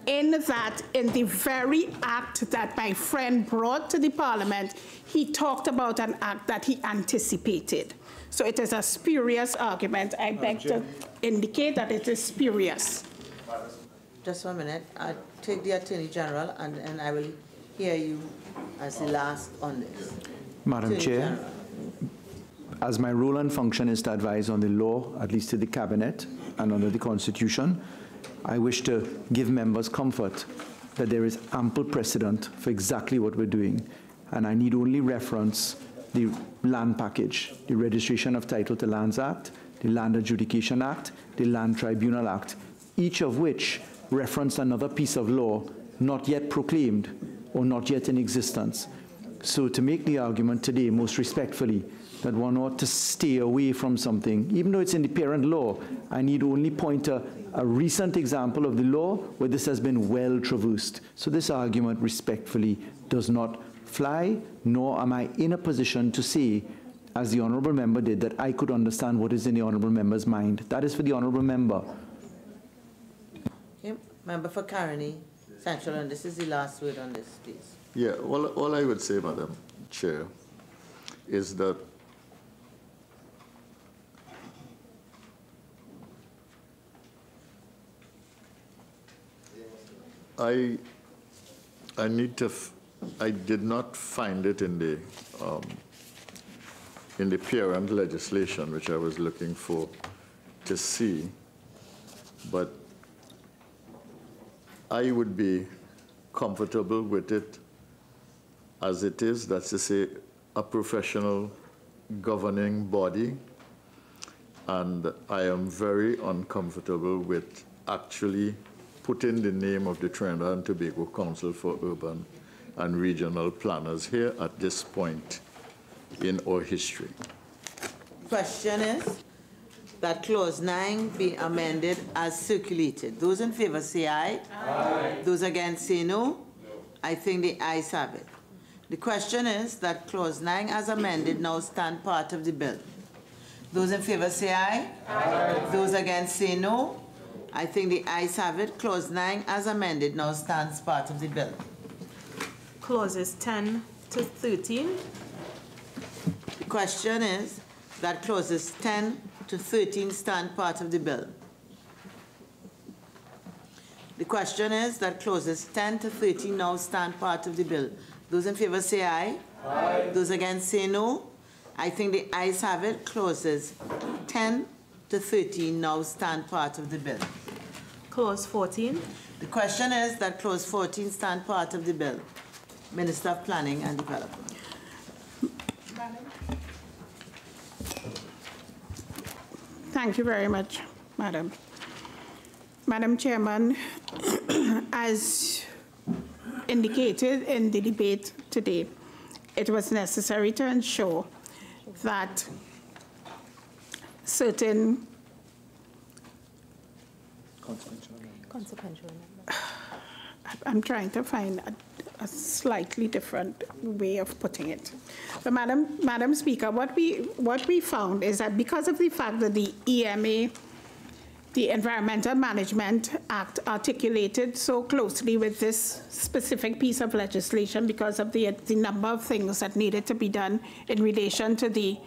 Speaker 4: in that in the very act that my friend brought to the Parliament, he talked about an act that he anticipated. So it is a spurious argument. I beg to indicate that it is spurious.
Speaker 2: Just 1 minute. I'll take the Attorney General and I will hear you as the last on this.
Speaker 10: Madam
Speaker 2: Attorney
Speaker 10: Chair,
Speaker 2: General.
Speaker 10: as my role and function is to advise on the law, at least to the Cabinet and under the Constitution, I wish to give members comfort that there is ample precedent for exactly what we're doing. And I need only reference the land package, the Registration of Title to Lands Act, the Land Adjudication Act, the Land Tribunal Act, each of which referenced another piece of law not yet proclaimed or not yet in existence. So to make the argument today, most respectfully, that one ought to stay away from something, even though it's in the parent law, I need only point to a recent example of the law where this has been well traversed. So this argument respectfully does not fly, nor am I in a position to say, as the Honourable Member did, that I could understand what is in the Honourable Member's mind. That is for the Honourable Member.
Speaker 2: Okay. Member for Caroni Central, and this is the last word on this, please.
Speaker 9: Yeah, all I would say, Madam Chair, is that I did not find it in the parent legislation, which I was looking for to see, but I would be comfortable with it as it is. That's to say, a professional governing body, and I am very uncomfortable with actually putting the name of the Trinidad and Tobago Council for Urban and Regional Planners here at this point in our history.
Speaker 2: Question is that clause 9 be amended as circulated. Those in favor say aye. Aye. Those against say no. No. I think the ayes have it. The question is that clause 9 as amended now stand part of the bill. Those in favor say aye. Aye. Those against say no. I think the ayes have it. Clause 9 as amended now stands part of the bill.
Speaker 7: Clauses 10 to 13.
Speaker 2: The question is that clauses 10 to 13 stand part of the bill. The question is that clauses 10 to 13 now stand part of the bill. Those in favor say aye. Aye. Those against say no. I think the ayes have it. Clauses 10 to 13 now stand part of the bill.
Speaker 7: Clause 14.
Speaker 2: The question is that clause 14 stand part of the bill. Minister of Planning and Development.
Speaker 4: Thank you very much, Madam. Madam Chairman, as indicated in the debate today, it was necessary to ensure that certain
Speaker 6: Consequential amendment.
Speaker 4: I'm trying to find a slightly different way of putting it. But Madam Speaker, what we found is that because of the fact that the EMA, the Environmental Management Act, articulated so closely with this specific piece of legislation because of the number of things that needed to be done in relation to the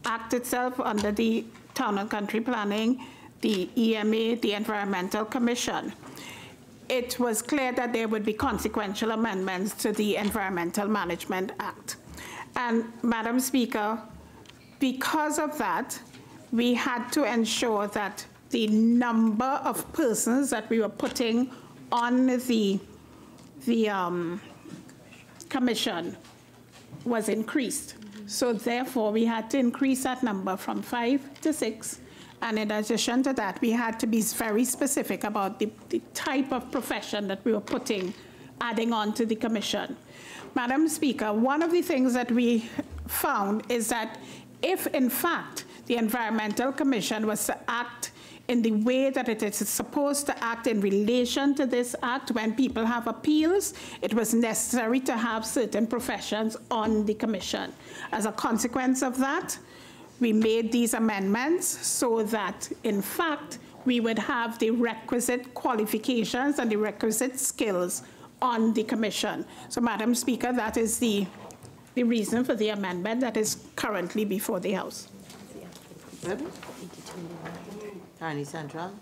Speaker 4: Act itself under the Town and Country Planning, the EMA, the Environmental Commission, it was clear that there would be consequential amendments to the Environmental Management Act. And Madam Speaker, because of that, we had to ensure that the number of persons that we were putting on the commission was increased. So therefore, we had to increase that number from 5 to 6. And in addition to that, we had to be very specific about the type of profession that we were adding on to the commission. Madam Speaker, one of the things that we found is that if, in fact, the Environmental Commission was to act in the way that it is supposed to act in relation to this act, when people have appeals, it was necessary to have certain professions on the commission. As a consequence of that, we made these amendments so that, in fact, we would have the requisite qualifications and the requisite skills on the commission. So, Madam Speaker, that is the reason for the amendment that is currently before the House.
Speaker 2: Carney Central.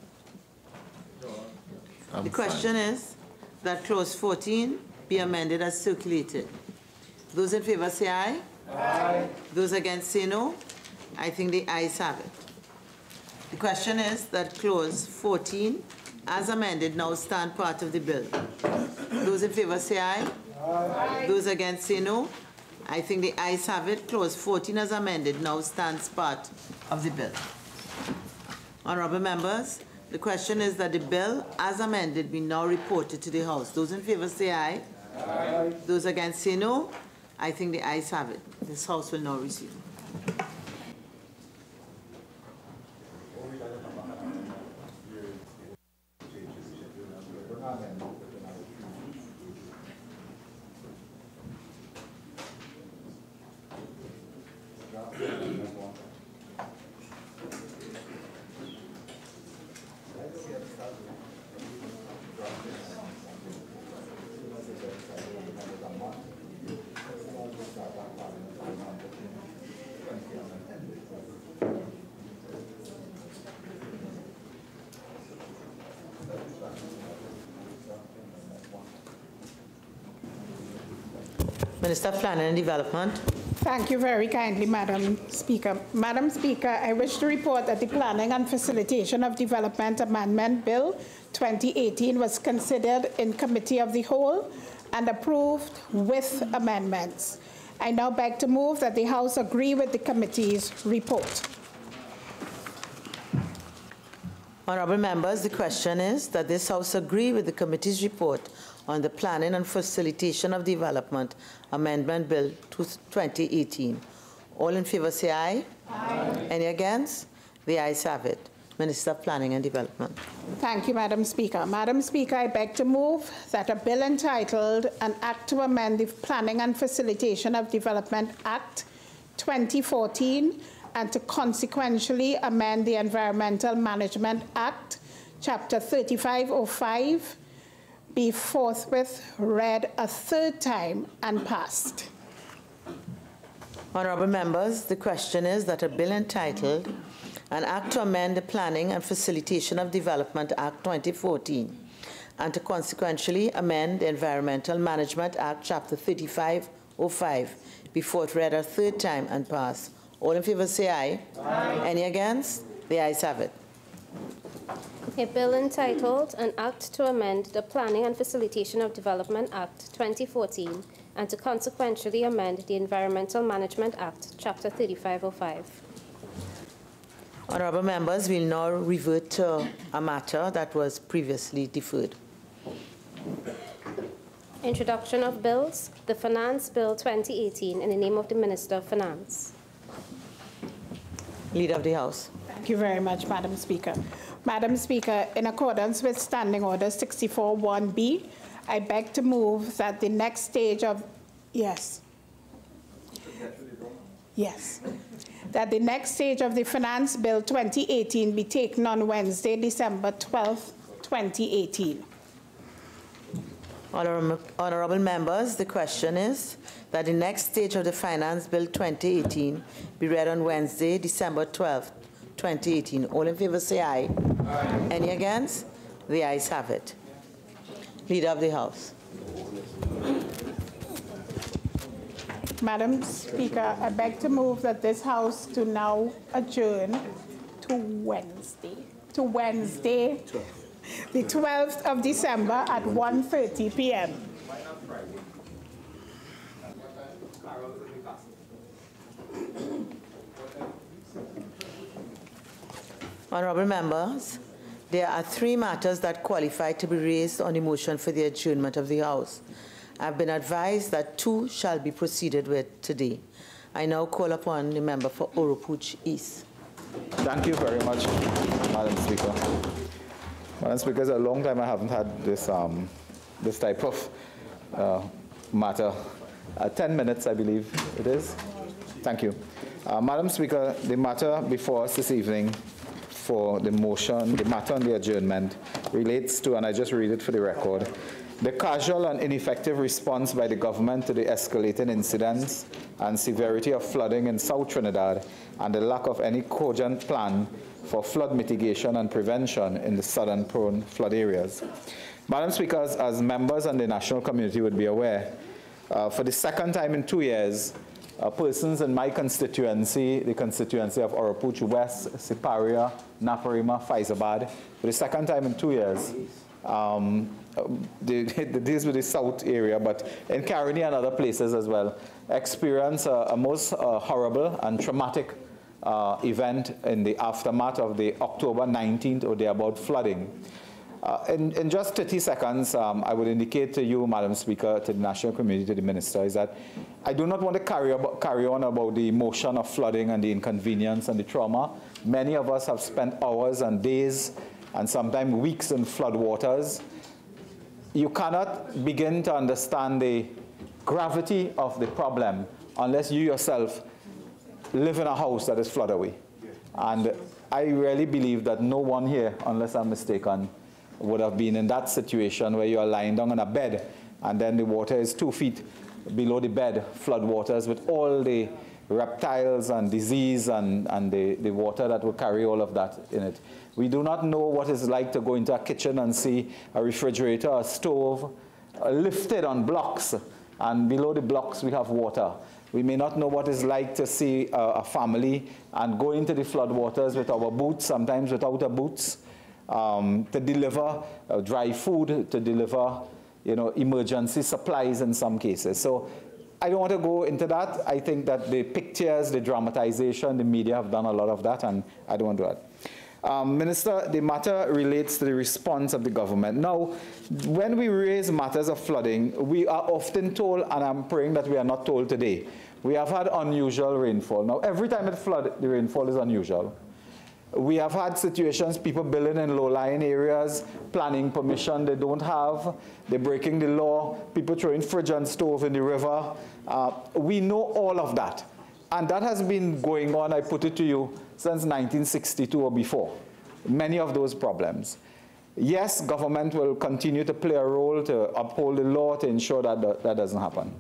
Speaker 2: The question is that clause 14 be amended as circulated. Those in favor say aye. Aye. Those against say no. I think the ayes have it. The question is that clause 14 as amended now stand part of the bill. Those in favor say aye. Aye. Those against say no. I think the ayes have it. Clause 14 as amended now stands part of the bill. Honourable members, the question is that the bill as amended be now reported to the House. Those in favor say aye. Aye. Those against say no. I think the ayes have it. This House will now receive. Minister of Planning and Development.
Speaker 4: Thank you very kindly, Madam Speaker. Madam Speaker, I wish to report that the Planning and Facilitation of Development Amendment Bill 2018 was considered in Committee of the Whole and approved with amendments. I now beg to move that the House agree with the committee's report.
Speaker 2: Honourable members, the question is that this House agree with the committee's report on the Planning and Facilitation of Development Amendment Bill 2018. All in favour say aye. Aye. Any against? The ayes have it. Minister of Planning and Development.
Speaker 4: Thank you, Madam Speaker. Madam Speaker, I beg to move that a bill entitled An Act to Amend the Planning and Facilitation of Development Act 2014 and to consequentially amend the Environmental Management Act, Chapter 3505, be forthwith read a third time and passed.
Speaker 2: Honourable members, the question is that a bill entitled An Act to Amend the Planning and Facilitation of Development Act 2014 and to consequentially amend the Environmental Management Act, Chapter 3505, be forthwith read a third time and passed. All in favour say aye. Aye. Any against? The ayes have it.
Speaker 6: A bill entitled An Act to Amend the Planning and Facilitation of Development Act 2014 and to consequentially amend the Environmental Management Act, Chapter 3505.
Speaker 2: Honourable members, we'll now revert to a matter that was previously deferred.
Speaker 6: Introduction of bills. The Finance Bill 2018 in the name of the Minister of Finance.
Speaker 2: Leader of the House.
Speaker 4: Thank you very much, Madam Speaker. Madam Speaker, in accordance with Standing Order 64-1B, I beg to move that the next stage of, that the next stage of the Finance Bill 2018 be taken on Wednesday, December 12th, 2018.
Speaker 2: Honourable members, the question is that the next stage of the Finance Bill 2018 be read on Wednesday, December 12th, 2018. All in favor say aye. Aye. Any against? The ayes have it. Leader of the House.
Speaker 4: Madam Speaker, I beg to move that this House to now adjourn to Wednesday, the 12th of December at 1:30 p.m.
Speaker 2: Honorable members, there are 3 matters that qualify to be raised on the motion for the adjournment of the House. I've been advised that 2 shall be proceeded with today. I now call upon the member for Oropouche East.
Speaker 12: Thank you very much, Madam Speaker. Madam Speaker, it's a long time I haven't had this, this type of matter. 10 minutes, I believe it is. Thank you. Madam Speaker, the matter before us this evening for the motion, the matter on the adjournment, relates to, and I just read it for the record, the casual and ineffective response by the government to the escalating incidents and severity of flooding in South Trinidad and the lack of any cogent plan for flood mitigation and prevention in the southern prone flood areas. Madam Speaker, as members and the national community would be aware, for the second time in 2 years, persons in my constituency, the constituency of Oropouche West, Siparia, Naparima, Faizabad, for the second time in 2 years, the deals with the south area, but in Caroni and other places as well, experience a most horrible and traumatic event in the aftermath of the October 19th or thereabout flooding. In just 30 seconds, I would indicate to you, Madam Speaker, to the national community, to the minister, is that I do not want to carry on about the emotion of flooding and the inconvenience and the trauma. Many of us have spent hours and days and sometimes weeks in flood waters. You cannot begin to understand the gravity of the problem unless you yourself live in a house that is flood away. And I really believe that no one here, unless I'm mistaken, would have been in that situation where you are lying down on a bed and then the water is 2 feet below the bed, flood waters with all the reptiles and disease and the water that will carry all of that in it. We do not know what it's like to go into a kitchen and see a refrigerator, a stove, lifted on blocks, and below the blocks we have water. We may not know what it's like to see a family and go into the flood waters with our boots, sometimes without our boots, to deliver dry food, to deliver, emergency supplies in some cases. So I don't want to go into that. I think that the pictures, the dramatization, the media have done a lot of that, and I don't want to do that. Minister, the matter relates to the response of the government. Now, when we raise matters of flooding, we are often told, and I'm praying that we are not told today, we have had unusual rainfall. Now, every time it floods, the rainfall is unusual. We have had situations, people building in low-lying areas, planning permission they don't have, they're breaking the law, people throwing fridge and stove in the river. We know all of that. And that has been going on, I put it to you, since 1962 or before. Many of those problems. Yes, government will continue to play a role to uphold the law to ensure that that doesn't happen.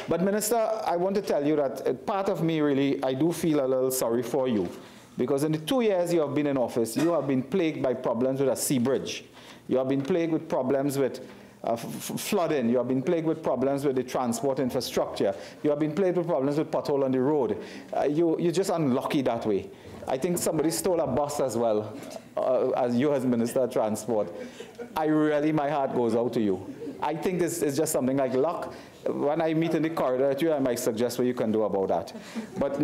Speaker 12: But Minister, I want to tell you that part of me really, I do feel a little sorry for you. Because in the 2 years you have been in office, you have been plagued by problems with a sea bridge. You have been plagued with problems with flooding. You have been plagued with problems with the transport infrastructure. You have been plagued with problems with pothole on the road. You're just unlucky that way. I think somebody stole a bus as well, as you as Minister of Transport. My heart goes out to you. I think this is just something like luck. When I meet in the corridor at you, I might suggest what you can do about that. But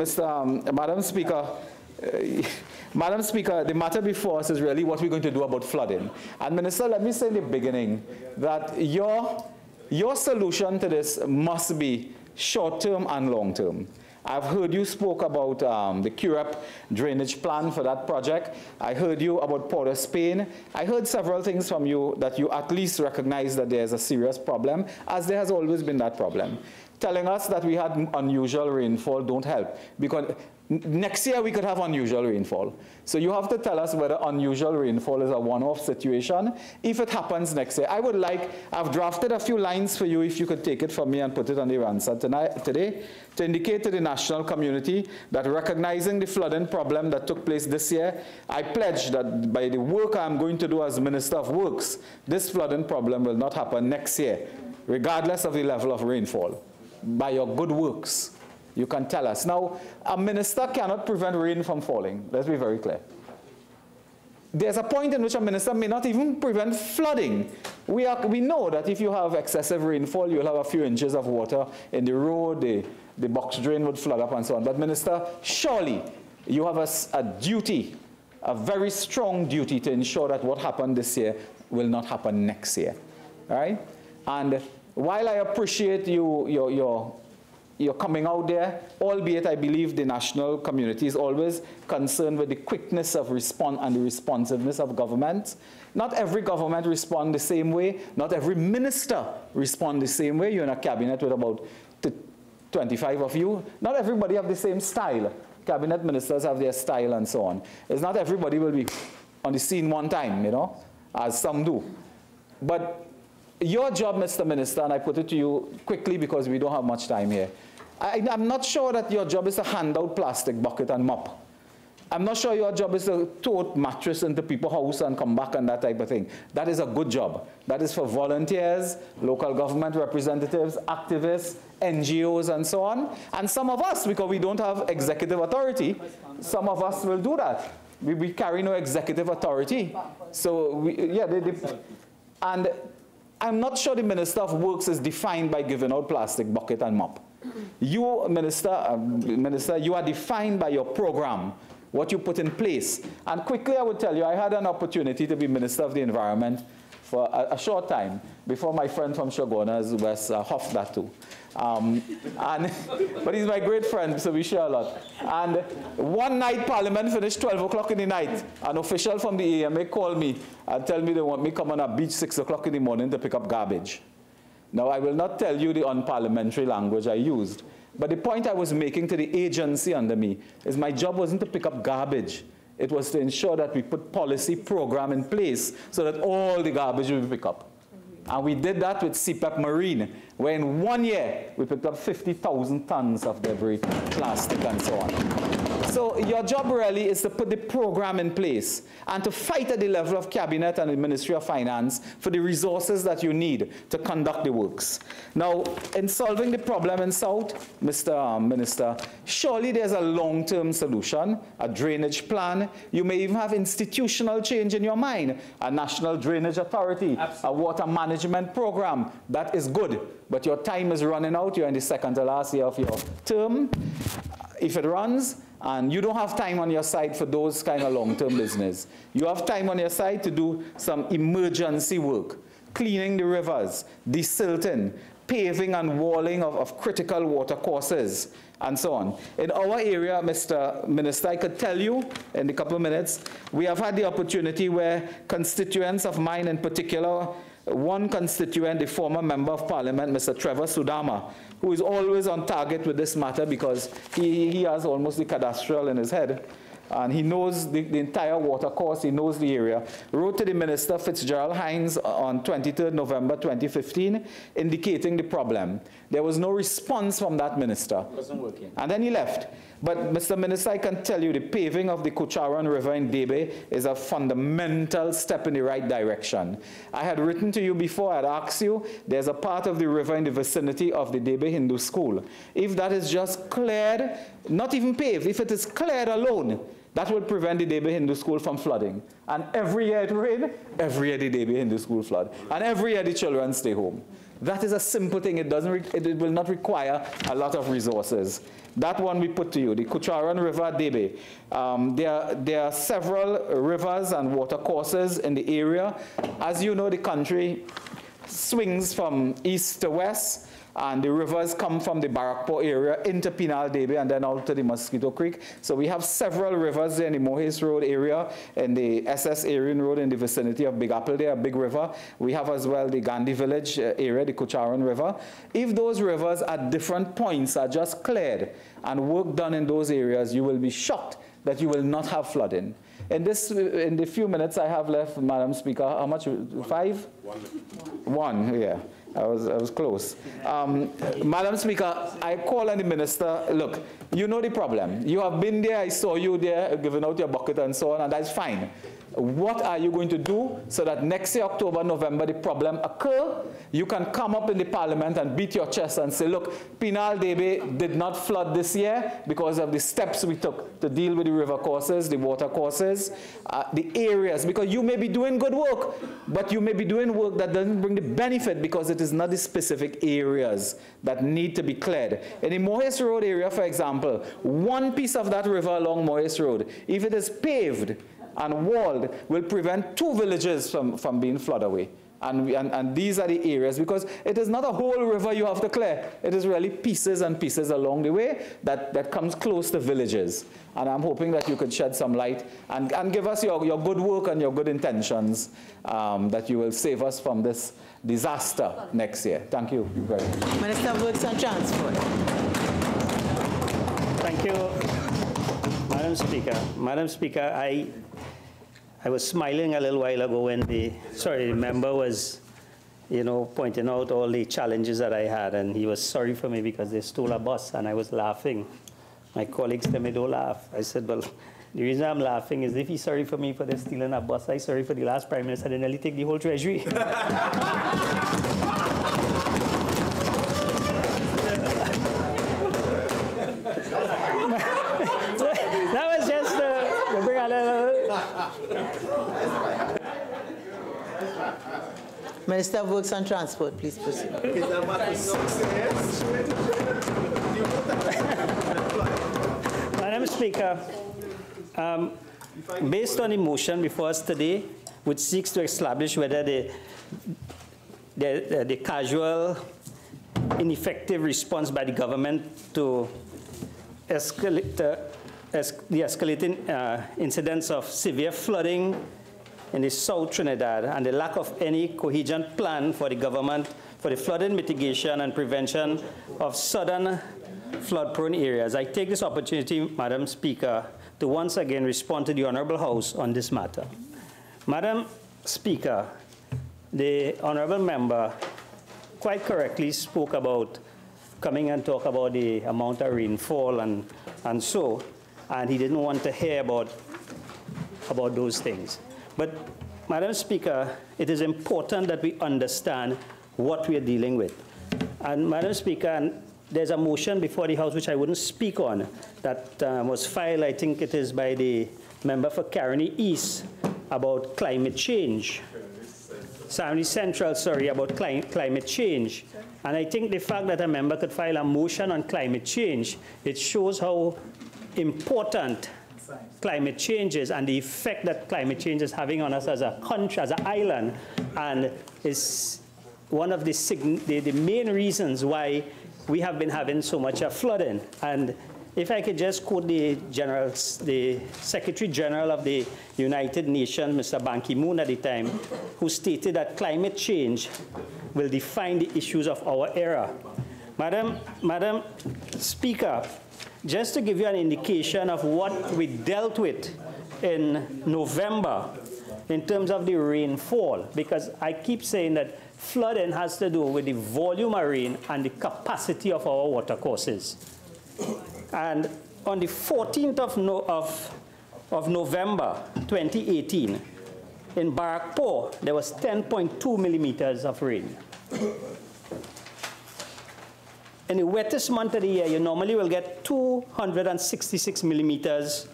Speaker 12: Madam Speaker, the matter before us is really what we're going to do about flooding. And Minister, let me say in the beginning that your solution to this must be short-term and long-term. I've heard you spoke about the CUREP drainage plan for that project. I heard you about Port of Spain. I heard several things from you that you at least recognize that there's a serious problem, as there has always been that problem. Telling us that we had unusual rainfall don't help, because Next year, we could have unusual rainfall. So you have to tell us whether unusual rainfall is a one-off situation. If it happens next year, I've drafted a few lines for you, if you could take it from me and put it on the answer today, to indicate to the national community that recognizing the flooding problem that took place this year, I pledge that by the work I'm going to do as Minister of Works, this flooding problem will not happen next year, regardless of the level of rainfall, by your good works. You can tell us. Now, a minister cannot prevent rain from falling. Let's be very clear. There's a point in which a minister may not even prevent flooding. We know that if you have excessive rainfall, you'll have a few inches of water in the road, the box drain would flood up and so on. But minister, surely you have a duty, a very strong duty to ensure that what happened this year will not happen next year. All right? And while I appreciate you're coming out there, albeit I believe the national community is always concerned with the quickness of response and the responsiveness of government. Not every government responds the same way. Not every minister responds the same way. You're in a cabinet with about 25 of you. Not everybody have the same style. Cabinet ministers have their style and so on. It's not everybody will be on the scene one time, you know, as some do. But your job, Mr. Minister, and I put it to you quickly because we don't have much time here. I'm not sure that your job is to hand out plastic bucket and mop. I'm not sure your job is to tote mattress into people's house and come back and that type of thing. That is a good job. That is for volunteers, local government representatives, activists, NGOs, and so on. And some of us, because we don't have executive authority, some of us will do that. We carry no executive authority. So, and I'm not sure the Minister of Works is defined by giving out plastic bucket and mop. You, Minister, you are defined by your program, what you put in place. And quickly I would tell you, I had an opportunity to be Minister of the Environment for a short time before my friend from Shogunas was huffed that too. But he's my great friend, so we share a lot. And one night Parliament finished 12 o'clock in the night. An official from the AMA called me and tell me they want me come on a beach 6 o'clock in the morning to pick up garbage. Now, I will not tell you the unparliamentary language I used, but the point I was making to the agency under me is my job wasn't to pick up garbage. It was to ensure that we put policy program in place so that all the garbage will be picked up. And we did that with CPEP Marine, where in 1 year, we picked up 50,000 tons of debris, plastic, and so on. So your job really is to put the program in place and to fight at the level of Cabinet and the Ministry of Finance for the resources that you need to conduct the works. Now, in solving the problem in South, Mr. Minister, surely there's a long-term solution, a drainage plan. You may even have institutional change in your mind, a national drainage authority, a water management program. That is good, but your time is running out. You're in the second to last year of your term, if it runs. And you don't have time on your side for those kind of long-term business. You have time on your side to do some emergency work, cleaning the rivers, desilting, paving and walling of critical water courses, and so on. In our area, Mr. Minister, I could tell you in a couple of minutes, we have had the opportunity where constituents of mine in particular, one constituent, the former Member of Parliament, Mr. Trevor Sudama, who is always on target with this matter because he has almost the cadastral in his head, and he knows the entire water course, he knows the area, wrote to the Minister Fitzgerald Hines on 23rd November 2015, indicating the problem. There was no response from that minister. It wasn't working. And then he left. But, Mr. Minister, I can tell you the paving of the Kucharan River in Debe is a fundamental step in the right direction. I had written to you before, I had asked you, there's a part of the river in the vicinity of the Debe Hindu School. If that is just cleared, not even paved, if it is cleared alone, that will prevent the Debe Hindu School from flooding. And every year it rains, every year the Debe Hindu School flood. And every year the children stay home. That is a simple thing. It will not require a lot of resources. That one we put to you, the Kucharan River, Debe. There are several rivers and water courses in the area. As you know, the country swings from east to west. and the rivers come from the Barrackpore area into Pinal Debe and then out to the Mosquito Creek. So we have several rivers there in the Mohis Road area, in the SS Arian Road in the vicinity of Big Apple there, a big river. We have as well the Gandhi Village area, the Kucharan River. If those rivers at different points are just cleared and work done in those areas, you will be shocked that you will not have flooding. In the few minutes I have left, Madam Speaker, how much? 5? 1, yeah. I was close. Madam Speaker, I call on the minister. Look, you know the problem. You have been there. I saw you there giving out your bucket and so on, and that's fine. What are you going to do so that next year, October, November, the problem occur? You can come up in the parliament and beat your chest and say, look, Pinal Debe did not flood this year because of the steps we took to deal with the river courses, the water courses, the areas, because you may be doing good work, but you may be doing work that doesn't bring the benefit because it is not the specific areas that need to be cleared. In the Mohis Road area, for example, one piece of that river along Mohis Road, if it is paved and walled, will prevent 2 villages from being flooded away. And these are the areas, because it is not a whole river you have to clear. It is really pieces and pieces along the way that comes close to villages. And I'm hoping that you could shed some light and give us your good work and your good intentions, that you will save us from this disaster next year. Thank you very much.
Speaker 2: Minister of Works and Transport.
Speaker 5: Thank you, Madam Speaker. Madam Speaker, I was smiling a little while ago when the member was, pointing out all the challenges that I had, and he was sorry for me because they stole a bus, and I was laughing. My colleagues tell me, don't laugh. I said, well, the reason I'm laughing is if he's sorry for me for the stealing a bus, I'm sorry for the last Prime Minister, they nearly take the whole treasury. That was just to bring a little...
Speaker 2: Minister of Works and Transport, please proceed.
Speaker 5: Madam Speaker, based on the motion before us today, which seeks to establish whether the casual, ineffective response by the government to escalate the escalating incidents of severe flooding in the South Trinidad and the lack of any coherent plan for the government for the flooding mitigation and prevention of sudden flood-prone areas. I take this opportunity, Madam Speaker, to once again respond to the Honourable House on this matter. Madam Speaker, the Honourable Member quite correctly spoke about coming and talk about the amount of rainfall and he didn't want to hear about those things. But, Madam Speaker, it is important that we understand what we are dealing with. And, Madam Speaker, there's a motion before the House which I wouldn't speak on that was filed, I think it is by the member for Caroni East, about climate change. Caroni Central, sorry, about climate change. And I think the fact that a member could file a motion on climate change, it shows how important climate change is and the effect that climate change is having on us as a country, as an island, and is one of the main reasons why we have been having so much flooding. And if I could just quote the Secretary General of the United Nations, Mr. Ban Ki-moon at the time, who stated that climate change will define the issues of our era. Madam Speaker, just to give you an indication of what we dealt with in November in terms of the rainfall, because I keep saying that flooding has to do with the volume of rain and the capacity of our watercourses. And on the 14th of November 2018, in Barrackpore, there was 10.2 millimeters of rain. In the wettest month of the year, you normally will get 266 millimeters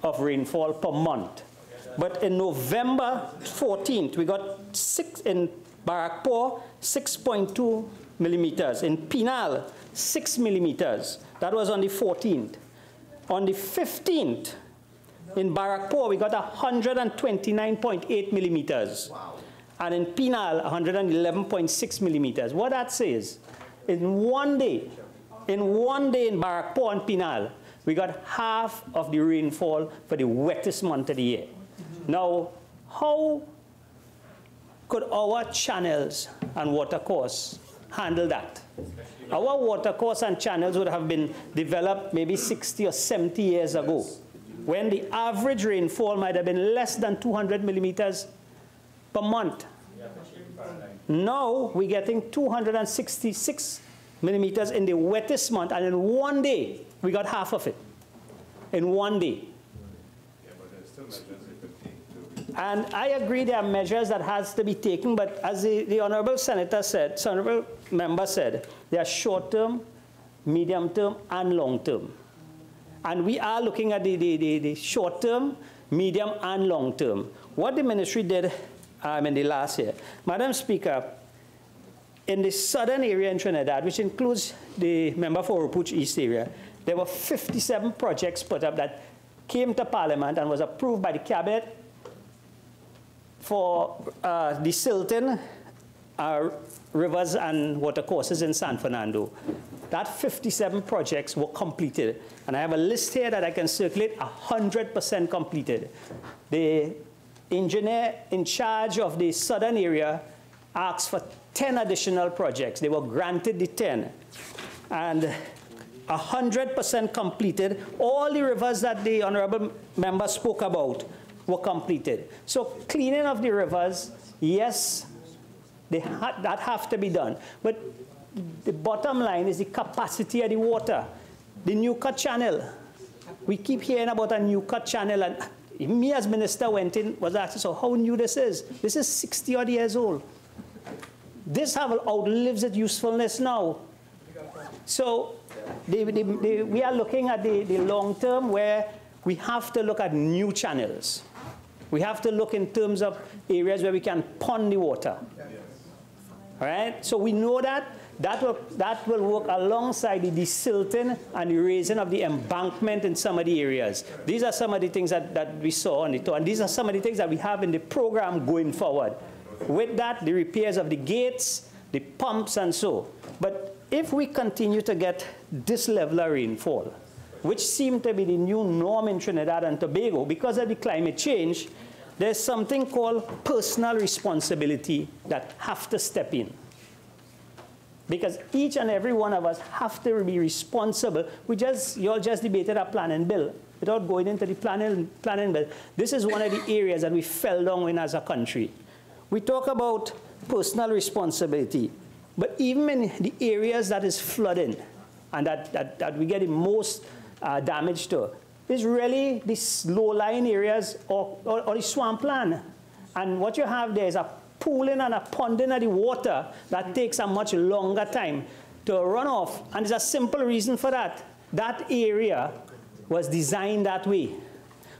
Speaker 5: of rainfall per month. But in November 14th, we got in Barrackpore, 6.2 millimeters. In Pinal, 6 millimeters. That was on the 14th. On the 15th, in Barrackpore, we got 129.8 millimeters. Wow. and in Penal, 111.6 millimeters. What that says, in one day in Barrackpore and Penal, we got half of the rainfall for the wettest month of the year. Now, how could our channels and watercourse handle that? Our watercourse and channels would have been developed maybe 60 or 70 years ago, when the average rainfall might have been less than 200 millimeters per month. Now we're getting 266 millimeters in the wettest month, and in one day, we got half of it. In one day. And I agree there are measures that has to be taken, but as the honorable senator said, honorable member said, there are short-term, medium-term, and long-term. And we are looking at the short-term, medium, and long-term. What the ministry did in the last year, Madam Speaker, in the southern area in Trinidad, which includes the member for Oropouche East area, there were 57 projects put up that came to Parliament and was approved by the Cabinet for the silting rivers and watercourses in San Fernando. That 57 projects were completed. And I have a list here that I can circulate, 100% completed. The engineer in charge of the southern area asked for 10 additional projects. They were granted the 10. And 100% completed. All the rivers that the honorable member spoke about were completed. So cleaning of the rivers, yes, that have to be done. But the bottom line is the capacity of the water. The New Cut Channel. We keep hearing about a New Cut Channel, and me as minister went in, was asked, so how new this is? This is 60-odd years old. This outlives its usefulness now. So we are looking at the long term, where we have to look at new channels. We have to look in terms of areas where we can pond the water. All right? So we know that will work alongside the desilting and the raising of the embankment in some of the areas. These are some of the things that we saw on the tour, and these are some of the things that we have in the program going forward. With that, the repairs of the gates, the pumps, and so. But if we continue to get this level of rainfall, which seemed to be the new norm in Trinidad and Tobago, because of the climate change, there's something called personal responsibility that have to step in. Because each and every one of us have to be responsible. You all just debated a planning bill. Without going into the planning bill, this is one of the areas that we fell down in as a country. We talk about personal responsibility, but even in the areas that is flooding and that we get the most damage to, is really these low-lying areas or the swampland. And what you have there is a pooling and a ponding of the water that takes a much longer time to run off. And there's a simple reason for that. That area was designed that way.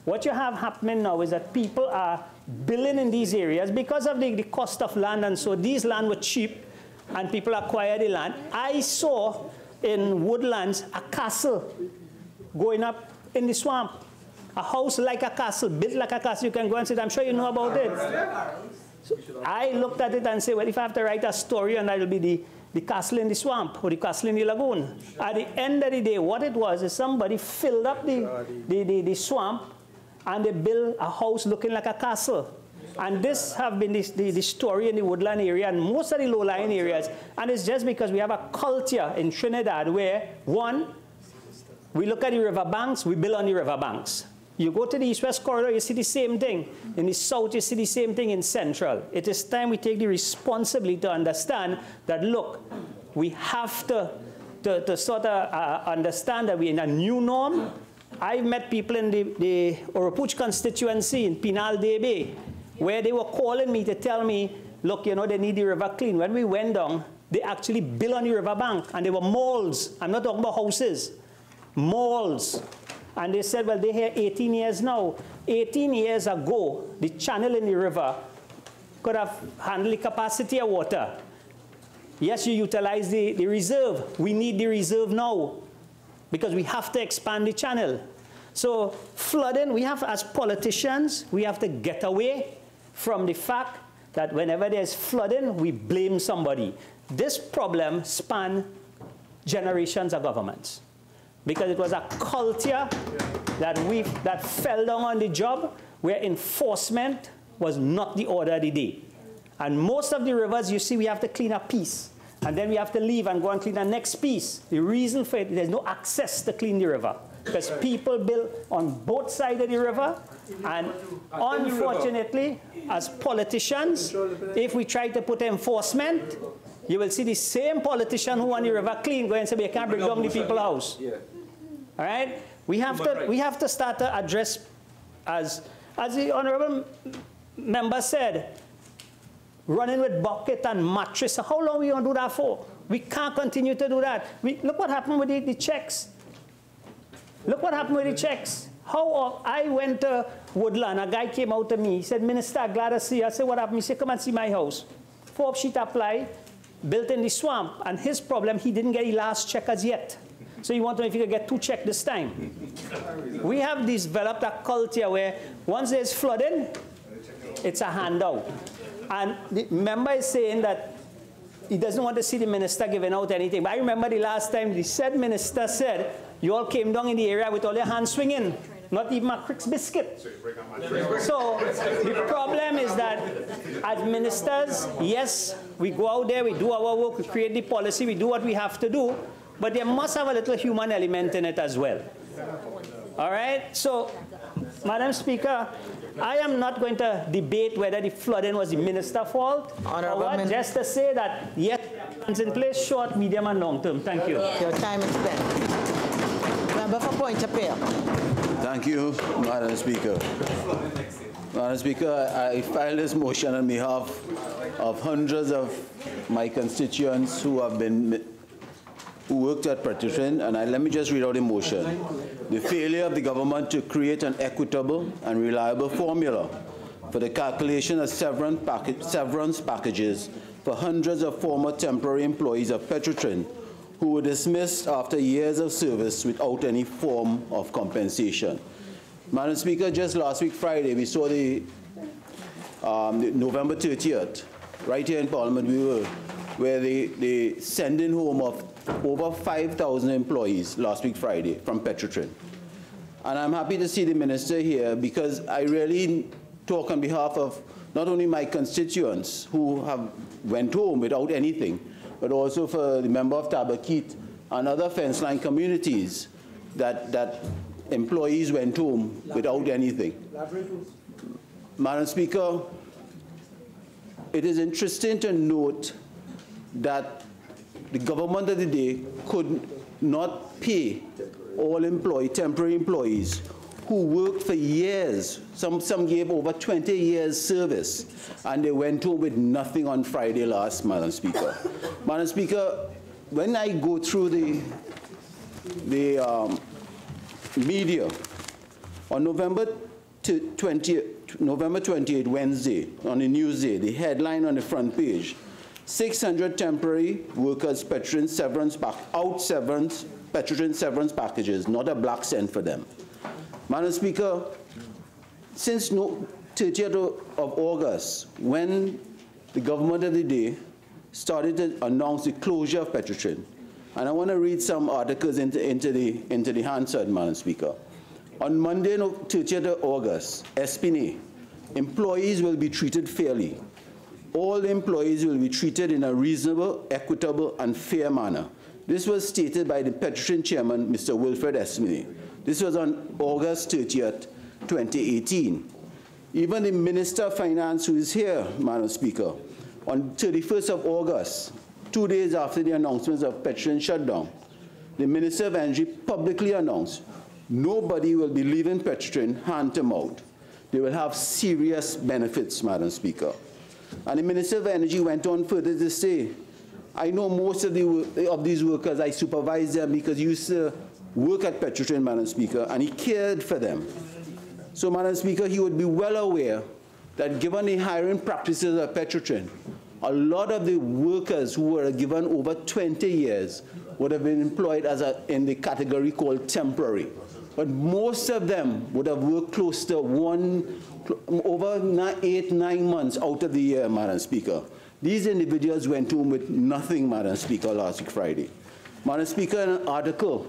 Speaker 5: What you have happening now is that people are building in these areas because of the cost of land, and so these land were cheap and people acquired the land. I saw in Woodlands a castle going up in the swamp. A house like a castle, built like a castle. You can go and sit. I'm sure you know about it. So I looked at it and said, well, if I have to write a story, and that will be the castle in the swamp or the castle in the lagoon. At the end of the day, what it was is somebody filled up the swamp and they built a house looking like a castle. And this have been the story in the woodland area and most of the low-lying areas. And it's just because we have a culture in Trinidad where, one, we look at the riverbanks, we build on the riverbanks. You go to the east-west corridor, you see the same thing. In the south, you see the same thing in central. It is time we take the responsibility to understand that, look, we have to sort of understand that we're in a new norm. I've met people in the Oropouche constituency in Penal Bay, where they were calling me to tell me, look, you know, they need the river clean. When we went down, they actually built on the riverbank, and there were malls. I'm not talking about houses. Malls. And they said, well, they're here 18 years now. 18 years ago, the channel in the river could have handled the capacity of water. Yes, you utilize the reserve. We need the reserve now because we have to expand the channel. So flooding, we have, as politicians, we have to get away from the fact that whenever there's flooding, we blame somebody. This problem spanned generations of governments because it was a culture that fell down on the job where enforcement was not the order of the day. And most of the rivers, you see, we have to clean a piece. And then we have to leave and go and clean the next piece. The reason for it, there's no access to clean the river. Because people build on both sides of the river. And unfortunately, as politicians, if we try to put enforcement, you will see the same politician who want the river clean go and say, you can't bring down the people's house. All right? We have to start to address, as the honorable member said, running with bucket and mattress. How long are we going to do that for? We can't continue to do that. Look what happened with the checks. Look what happened with the checks. I went to Woodland. A guy came out to me. He said, Minister, glad to see you. I said, what happened? He said, come and see my house. 4-sheet apply, built in the swamp. And his problem, he didn't get the last check as yet. So you want to know if you could get 2 checks this time. We have developed a culture where once there's flooding, it's a handout. And the member is saying that he doesn't want to see the minister giving out anything. But I remember the last time the said minister said, you all came down in the area with all your hands swinging, not even a Crick's biscuit. So the problem is that as ministers, yes, we go out there, we do our work, we create the policy, we do what we have to do, but there must have a little human element in it as well. All right? So, Madam Speaker, I am not going to debate whether the flooding was the minister's fault or what, just to say that yet it's in place, short, medium, and long term. Thank you.
Speaker 2: Your time is spent. Member for Point of Pear.
Speaker 8: Thank you, Madam Speaker. Madam Speaker, I filed this motion on behalf of hundreds of my constituents who worked at Petrotrin, and let me just read out the motion. The failure of the government to create an equitable and reliable formula for the calculation of severance packages for hundreds of former temporary employees of Petrotrin who were dismissed after years of service without any form of compensation. Madam Speaker, just last week Friday, we saw the November 30th, right here in Parliament where they sending home of over 5,000 employees last week Friday from Petrotrin. And I'm happy to see the minister here because I really talk on behalf of not only my constituents who have went home without anything, but also for the member of Tabaquite and other fence line communities that employees went home without anything. Madam Speaker, it is interesting to note that the government of the day could not pay all temporary employees who worked for years. Some gave over 20 years service, and they went home with nothing on Friday last, Madam Speaker. Madam Speaker, when I go through the media, on November 28, Wednesday, on the Newsday, the headline on the front page, 600 temporary workers Petrotrin severance packages, not a black cent for them. Madam Speaker, since 30th of August, when the government of the day started to announce the closure of Petrotrin, and I want to read some articles into the Hansard, Madam Speaker. On Monday, 30th of August, Espinay, employees will be treated fairly. All employees will be treated in a reasonable, equitable, and fair manner. This was stated by the Petrotrin chairman, Mr. Wilfred Espinay. This was on August 30th, 2018. Even the Minister of Finance, who is here, Madam Speaker, on 31st of August, 2 days after the announcements of Petrotrin shutdown, the Minister of Energy publicly announced nobody will be leaving Petrotrin hand to mouth. They will have serious benefits, Madam Speaker. And the Minister of Energy went on further to say, I know most of these workers, I supervise them because he used to work at Petrotrin, Madam Speaker, and he cared for them. So, Madam Speaker, he would be well aware that given the hiring practices of Petrotrin, a lot of the workers who were given over 20 years would have been employed in the category called temporary. but most of them would have worked close to over 8-9 months out of the year, Madam Speaker. These individuals went home with nothing, Madam Speaker, last week Friday. Madam Speaker, in an article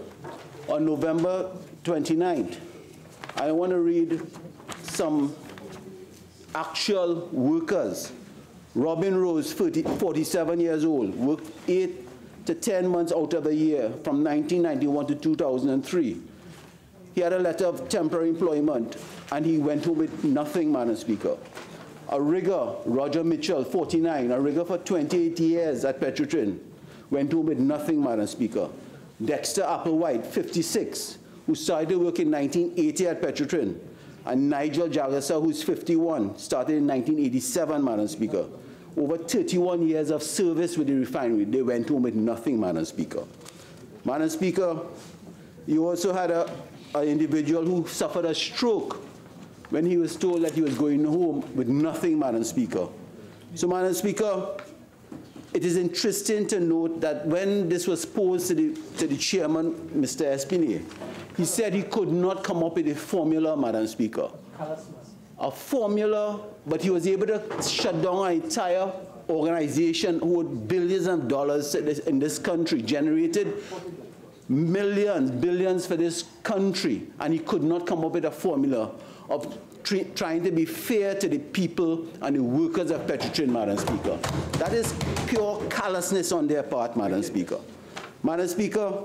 Speaker 8: on November 29th, I want to read some actual workers. Robin Rose, 47 years old, worked 8 to 10 months out of the year from 1991 to 2003. He had a letter of temporary employment, and he went home with nothing, Madam Speaker. A rigger, Roger Mitchell, 49, a rigger for 28 years at Petrotrin, went home with nothing, Madam Speaker. Dexter Applewhite, 56, who started work in 1980 at Petrotrin, and Nigel Jagasa, who's 51, started in 1987, Madam Speaker. Over 31 years of service with the refinery, they went home with nothing, Madam Speaker. Madam Speaker, you also had an individual who suffered a stroke when he was told that he was going home with nothing, Madam Speaker. So, Madam Speaker, it is interesting to note that when this was posed to the chairman, Mr. Espinay, he said he could not come up with a formula, Madam Speaker. A formula, but he was able to shut down an entire organization who had billions of dollars in this country, generated millions, billions for this country, and he could not come up with a formula of trying to be fair to the people and the workers of Petrotrin, Madam Speaker. That is pure callousness on their part, Madam Speaker. Madam Speaker,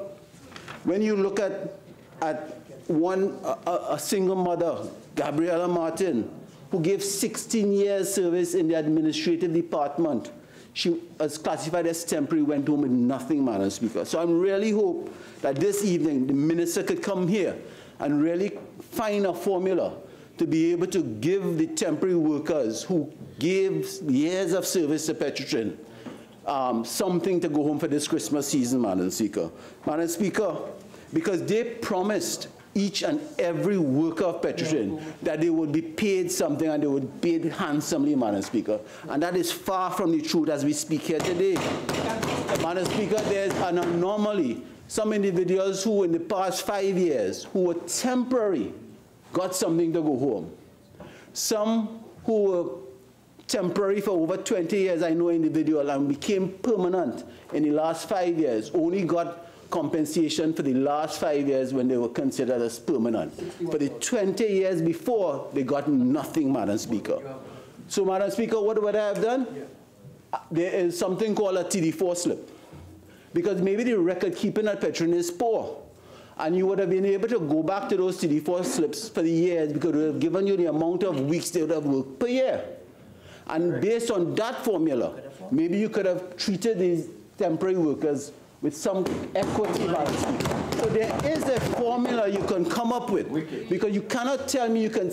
Speaker 8: when you look at a single mother, Gabriela Martin, who gave 16 years service in the administrative department, she was classified as temporary, went home with nothing, Madam Speaker. So I really hope that this evening the minister could come here and really find a formula to be able to give the temporary workers who gave years of service to Petrotrin something to go home for this Christmas season, Madam Speaker. Madam Speaker, because they promised each and every worker of Petrotrin that they would be paid something, and they would be paid handsomely, Madam Speaker. And that is far from the truth as we speak here today. Madam Speaker, there's an anomaly. Some individuals who in the past 5 years, who were temporary, got something to go home. Some who were temporary for over 20 years, I know individual, and became permanent in the last 5 years, only got compensation for the last 5 years when they were considered as permanent. For the 20 years before, they got nothing, Madam Speaker. So, Madam Speaker, what would I have done? There is something called a TD4 slip. Because maybe the record keeping at Petrotrin is poor. And you would have been able to go back to those TD4 slips for the years, because it would have given you the amount of weeks they would have worked per year. And based on that formula, maybe you could have treated these temporary workers with some equity, Madam Speaker. So there is a formula you can come up with, because you cannot tell me you can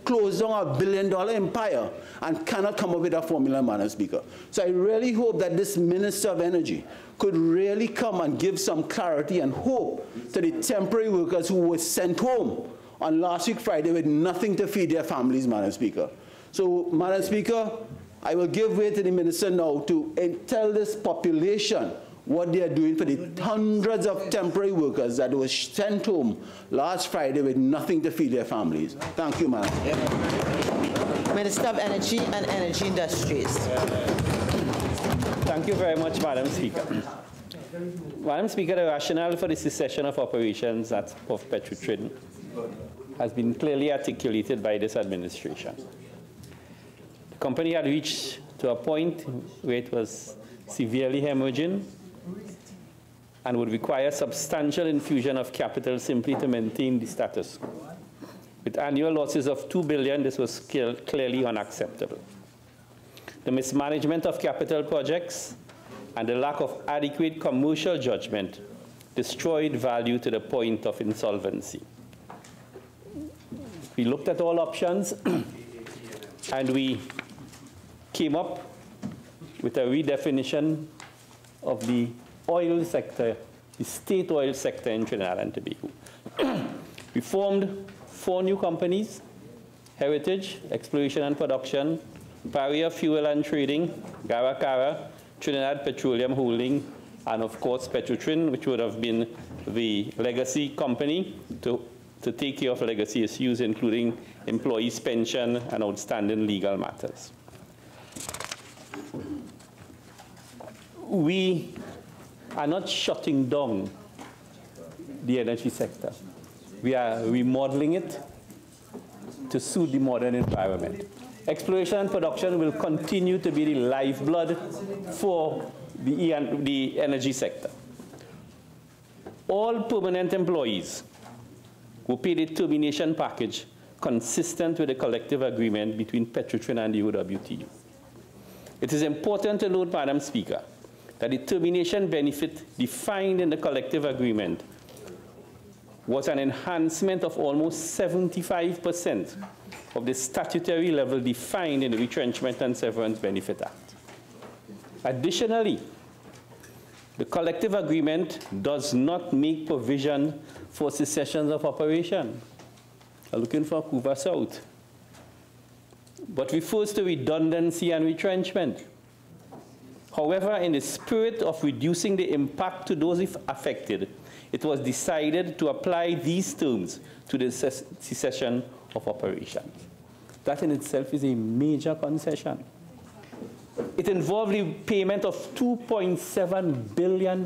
Speaker 8: close down a $1 billion empire and cannot come up with a formula, Madam Speaker. So I really hope that this Minister of Energy could really come and give some clarity and hope to the temporary workers who were sent home on last week Friday with nothing to feed their families, Madam Speaker. So, Madam Speaker, I will give way to the Minister now to tell this population what they are doing for the hundreds of temporary workers that were sent home last Friday with nothing to feed their families. Thank you, Madam.
Speaker 2: Minister of Energy and Energy Industries.
Speaker 5: Thank you very much, Madam Speaker. Madam Speaker, the rationale for the cessation of operations of Petrotrin has been clearly articulated by this administration. The company had reached to a point where it was severely hemorrhaging and would require substantial infusion of capital simply to maintain the status quo. With annual losses of $2 billion, this was clearly unacceptable. The mismanagement of capital projects and the lack of adequate commercial judgment destroyed value to the point of insolvency. We looked at all options and we came up with a redefinition of the oil sector, the state oil sector in Trinidad and Tobago. We formed 4 new companies: Heritage, Exploration and Production, Paria Fuel and Trading, Garacara, Trinidad Petroleum Holding, and of course Petrotrin, which would have been the legacy company to
Speaker 13: to take care of legacy issues, including employees' pension and outstanding legal matters. We are not shutting down the energy sector. We are remodeling it to suit the modern environment. Exploration and production will continue to be the lifeblood for the energy sector. All permanent employees who pay the termination package consistent with the collective agreement between Petrotrin and the OWTU. It is important to note, Madam Speaker, that the termination benefit defined in the collective agreement was an enhancement of almost 75% of the statutory level defined in the Retrenchment and Severance Benefit Act. Additionally, the collective agreement does not make provision for cessations of operation. I'm looking for Cuba South. But refers to redundancy and retrenchment. However, in the spirit of reducing the impact to those affected, it was decided to apply these terms to the cessation of operations. That in itself is a major concession. It involved the payment of $2.7 billion,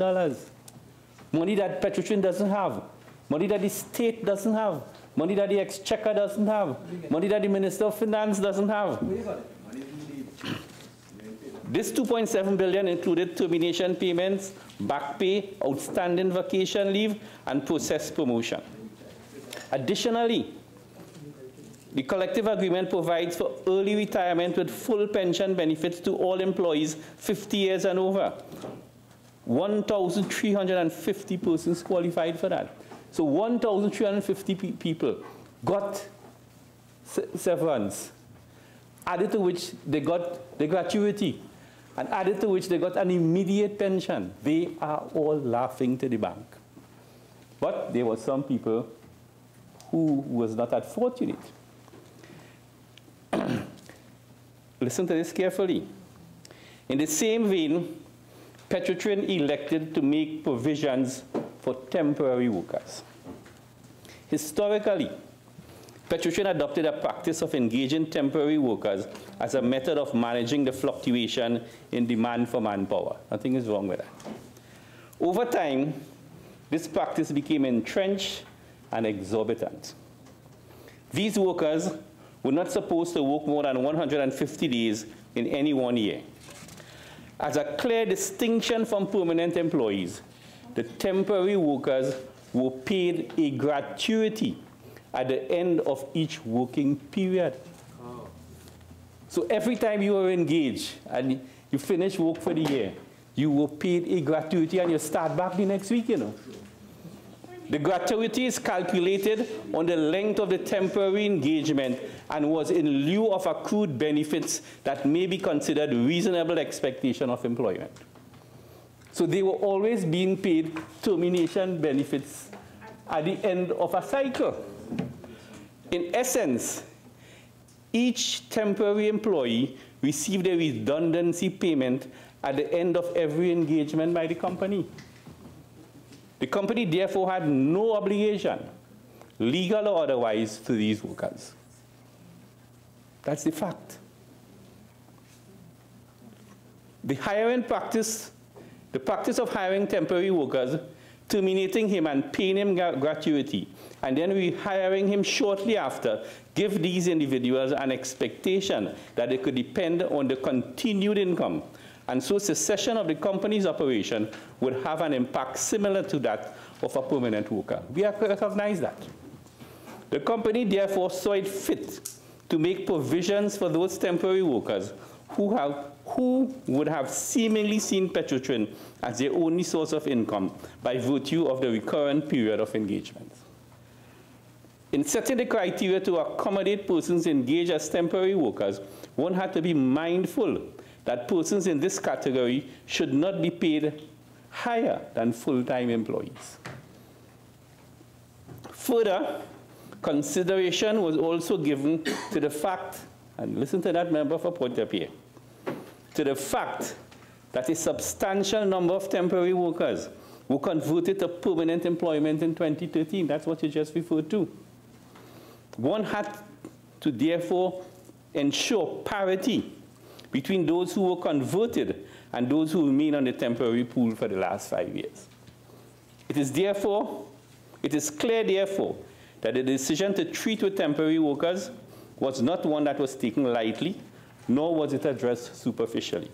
Speaker 13: money that Petrotrin doesn't have, money that the state doesn't have, money that the Exchequer doesn't have, money that the Minister of Finance doesn't have. This $2.7 billion included termination payments, back pay, outstanding vacation leave, and process promotion. Additionally, the collective agreement provides for early retirement with full pension benefits to all employees 50 years and over. 1,350 persons qualified for that. So 1,350 people got severance, added to which they got the gratuity, and added to which they got an immediate pension. They are all laughing to the bank. But there were some people who was not that fortunate. Listen to this carefully. In the same vein, Petrotrin elected to make provisions for temporary workers. Historically, Petrotrin adopted a practice of engaging temporary workers as a method of managing the fluctuation in demand for manpower. Nothing is wrong with that. Over time, this practice became entrenched and exorbitant. These workers were not supposed to work more than 150 days in any one year. As a clear distinction from permanent employees, the temporary workers were paid a gratuity at the end of each working period. So every time you were engaged and you finish work for the year, you were paid a gratuity and you start back the next week, you know. The gratuity is calculated on the length of the temporary engagement and was in lieu of accrued benefits that may be considered reasonable expectation of employment. So they were always being paid termination benefits at the end of a cycle. In essence, each temporary employee received a redundancy payment at the end of every engagement by the company. The company therefore had no obligation, legal or otherwise, to these workers. That's the fact. The hiring practice, the practice of hiring temporary workers, terminating him and paying him gratuity, and then rehiring him shortly after, give these individuals an expectation that they could depend on the continued income. And so cessation of the company's operation would have an impact similar to that of a permanent worker. We have to recognize that. The company therefore saw it fit to make provisions for those temporary workers who would have seemingly seen Petrotrin as their only source of income by virtue of the recurrent period of engagement. In setting the criteria to accommodate persons engaged as temporary workers, one had to be mindful that persons in this category should not be paid higher than full-time employees. Further, consideration was also given to the fact, and listen to that member for Port-au-Pierre, to the fact that a substantial number of temporary workers were converted to permanent employment in 2013. That's what you just referred to. One had to therefore ensure parity between those who were converted and those who remain on the temporary pool for the last 5 years. It is clear, therefore, that the decision to treat with temporary workers was not one that was taken lightly, nor was it addressed superficially.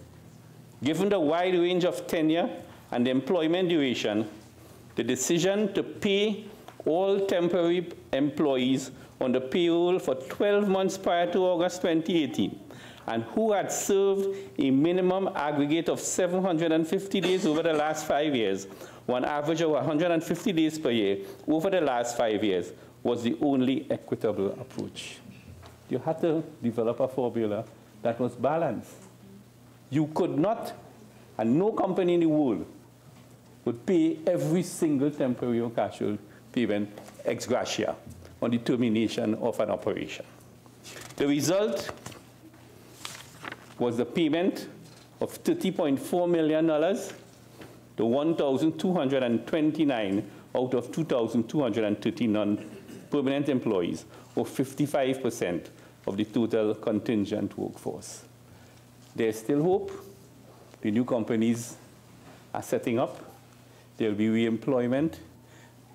Speaker 13: Given the wide range of tenure and the employment duration, the decision to pay all temporary employees on the payroll for 12 months prior to August 2018 and who had served a minimum aggregate of 750 days over the last 5 years, one average of 150 days per year over the last 5 years, was the only equitable approach. You had to develop a formula that was balanced. You could not, and no company in the world would pay every single temporary or casual payment ex gratia on the termination of an operation. The result was the payment of $30.4 million to 1,229 out of 2,230 non-permanent employees, or 55% of the total contingent workforce. There's still hope. The new companies are setting up. There will be re-employment.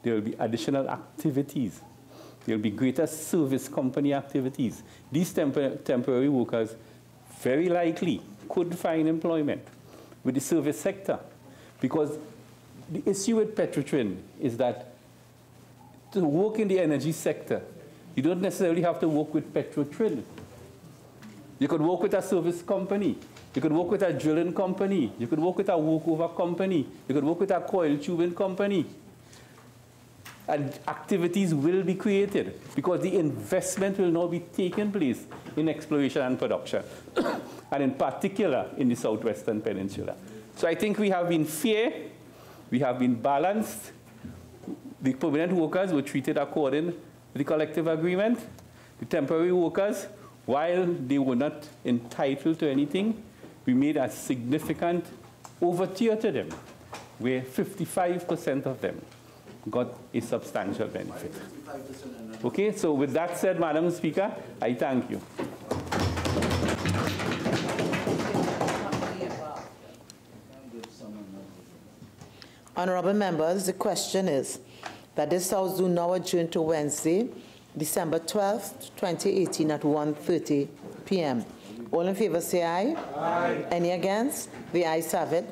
Speaker 13: There will be additional activities. There will be greater service company activities. These temporary workers very likely could find employment with the service sector, because the issue with Petrotrin is that to work in the energy sector, you don't necessarily have to work with Petrotrin. You could work with a service company. You could work with a drilling company. You could work with a workover company. You could work with a coil tubing company. And activities will be created because the investment will now be taking place in exploration and production, and in particular in the Southwestern Peninsula. So I think we have been fair, we have been balanced. The permanent workers were treated according to the collective agreement. The temporary workers, while they were not entitled to anything, we made a significant overture to them, where 55% of them got a substantial benefit. Okay, so with that said, Madam Speaker, I thank you.
Speaker 2: Honorable members, the question is that this House do now adjourn to Wednesday, December 12th, 2018 at 1:30 p.m. All in favor say aye. Aye. Any against? The ayes have it.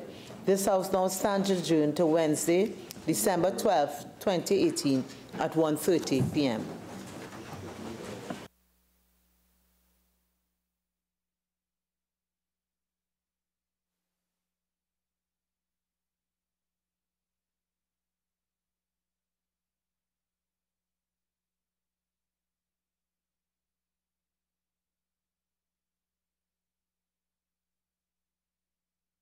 Speaker 2: This House now stands adjourned to Wednesday, December 12th, 2018 at 1:30 p.m.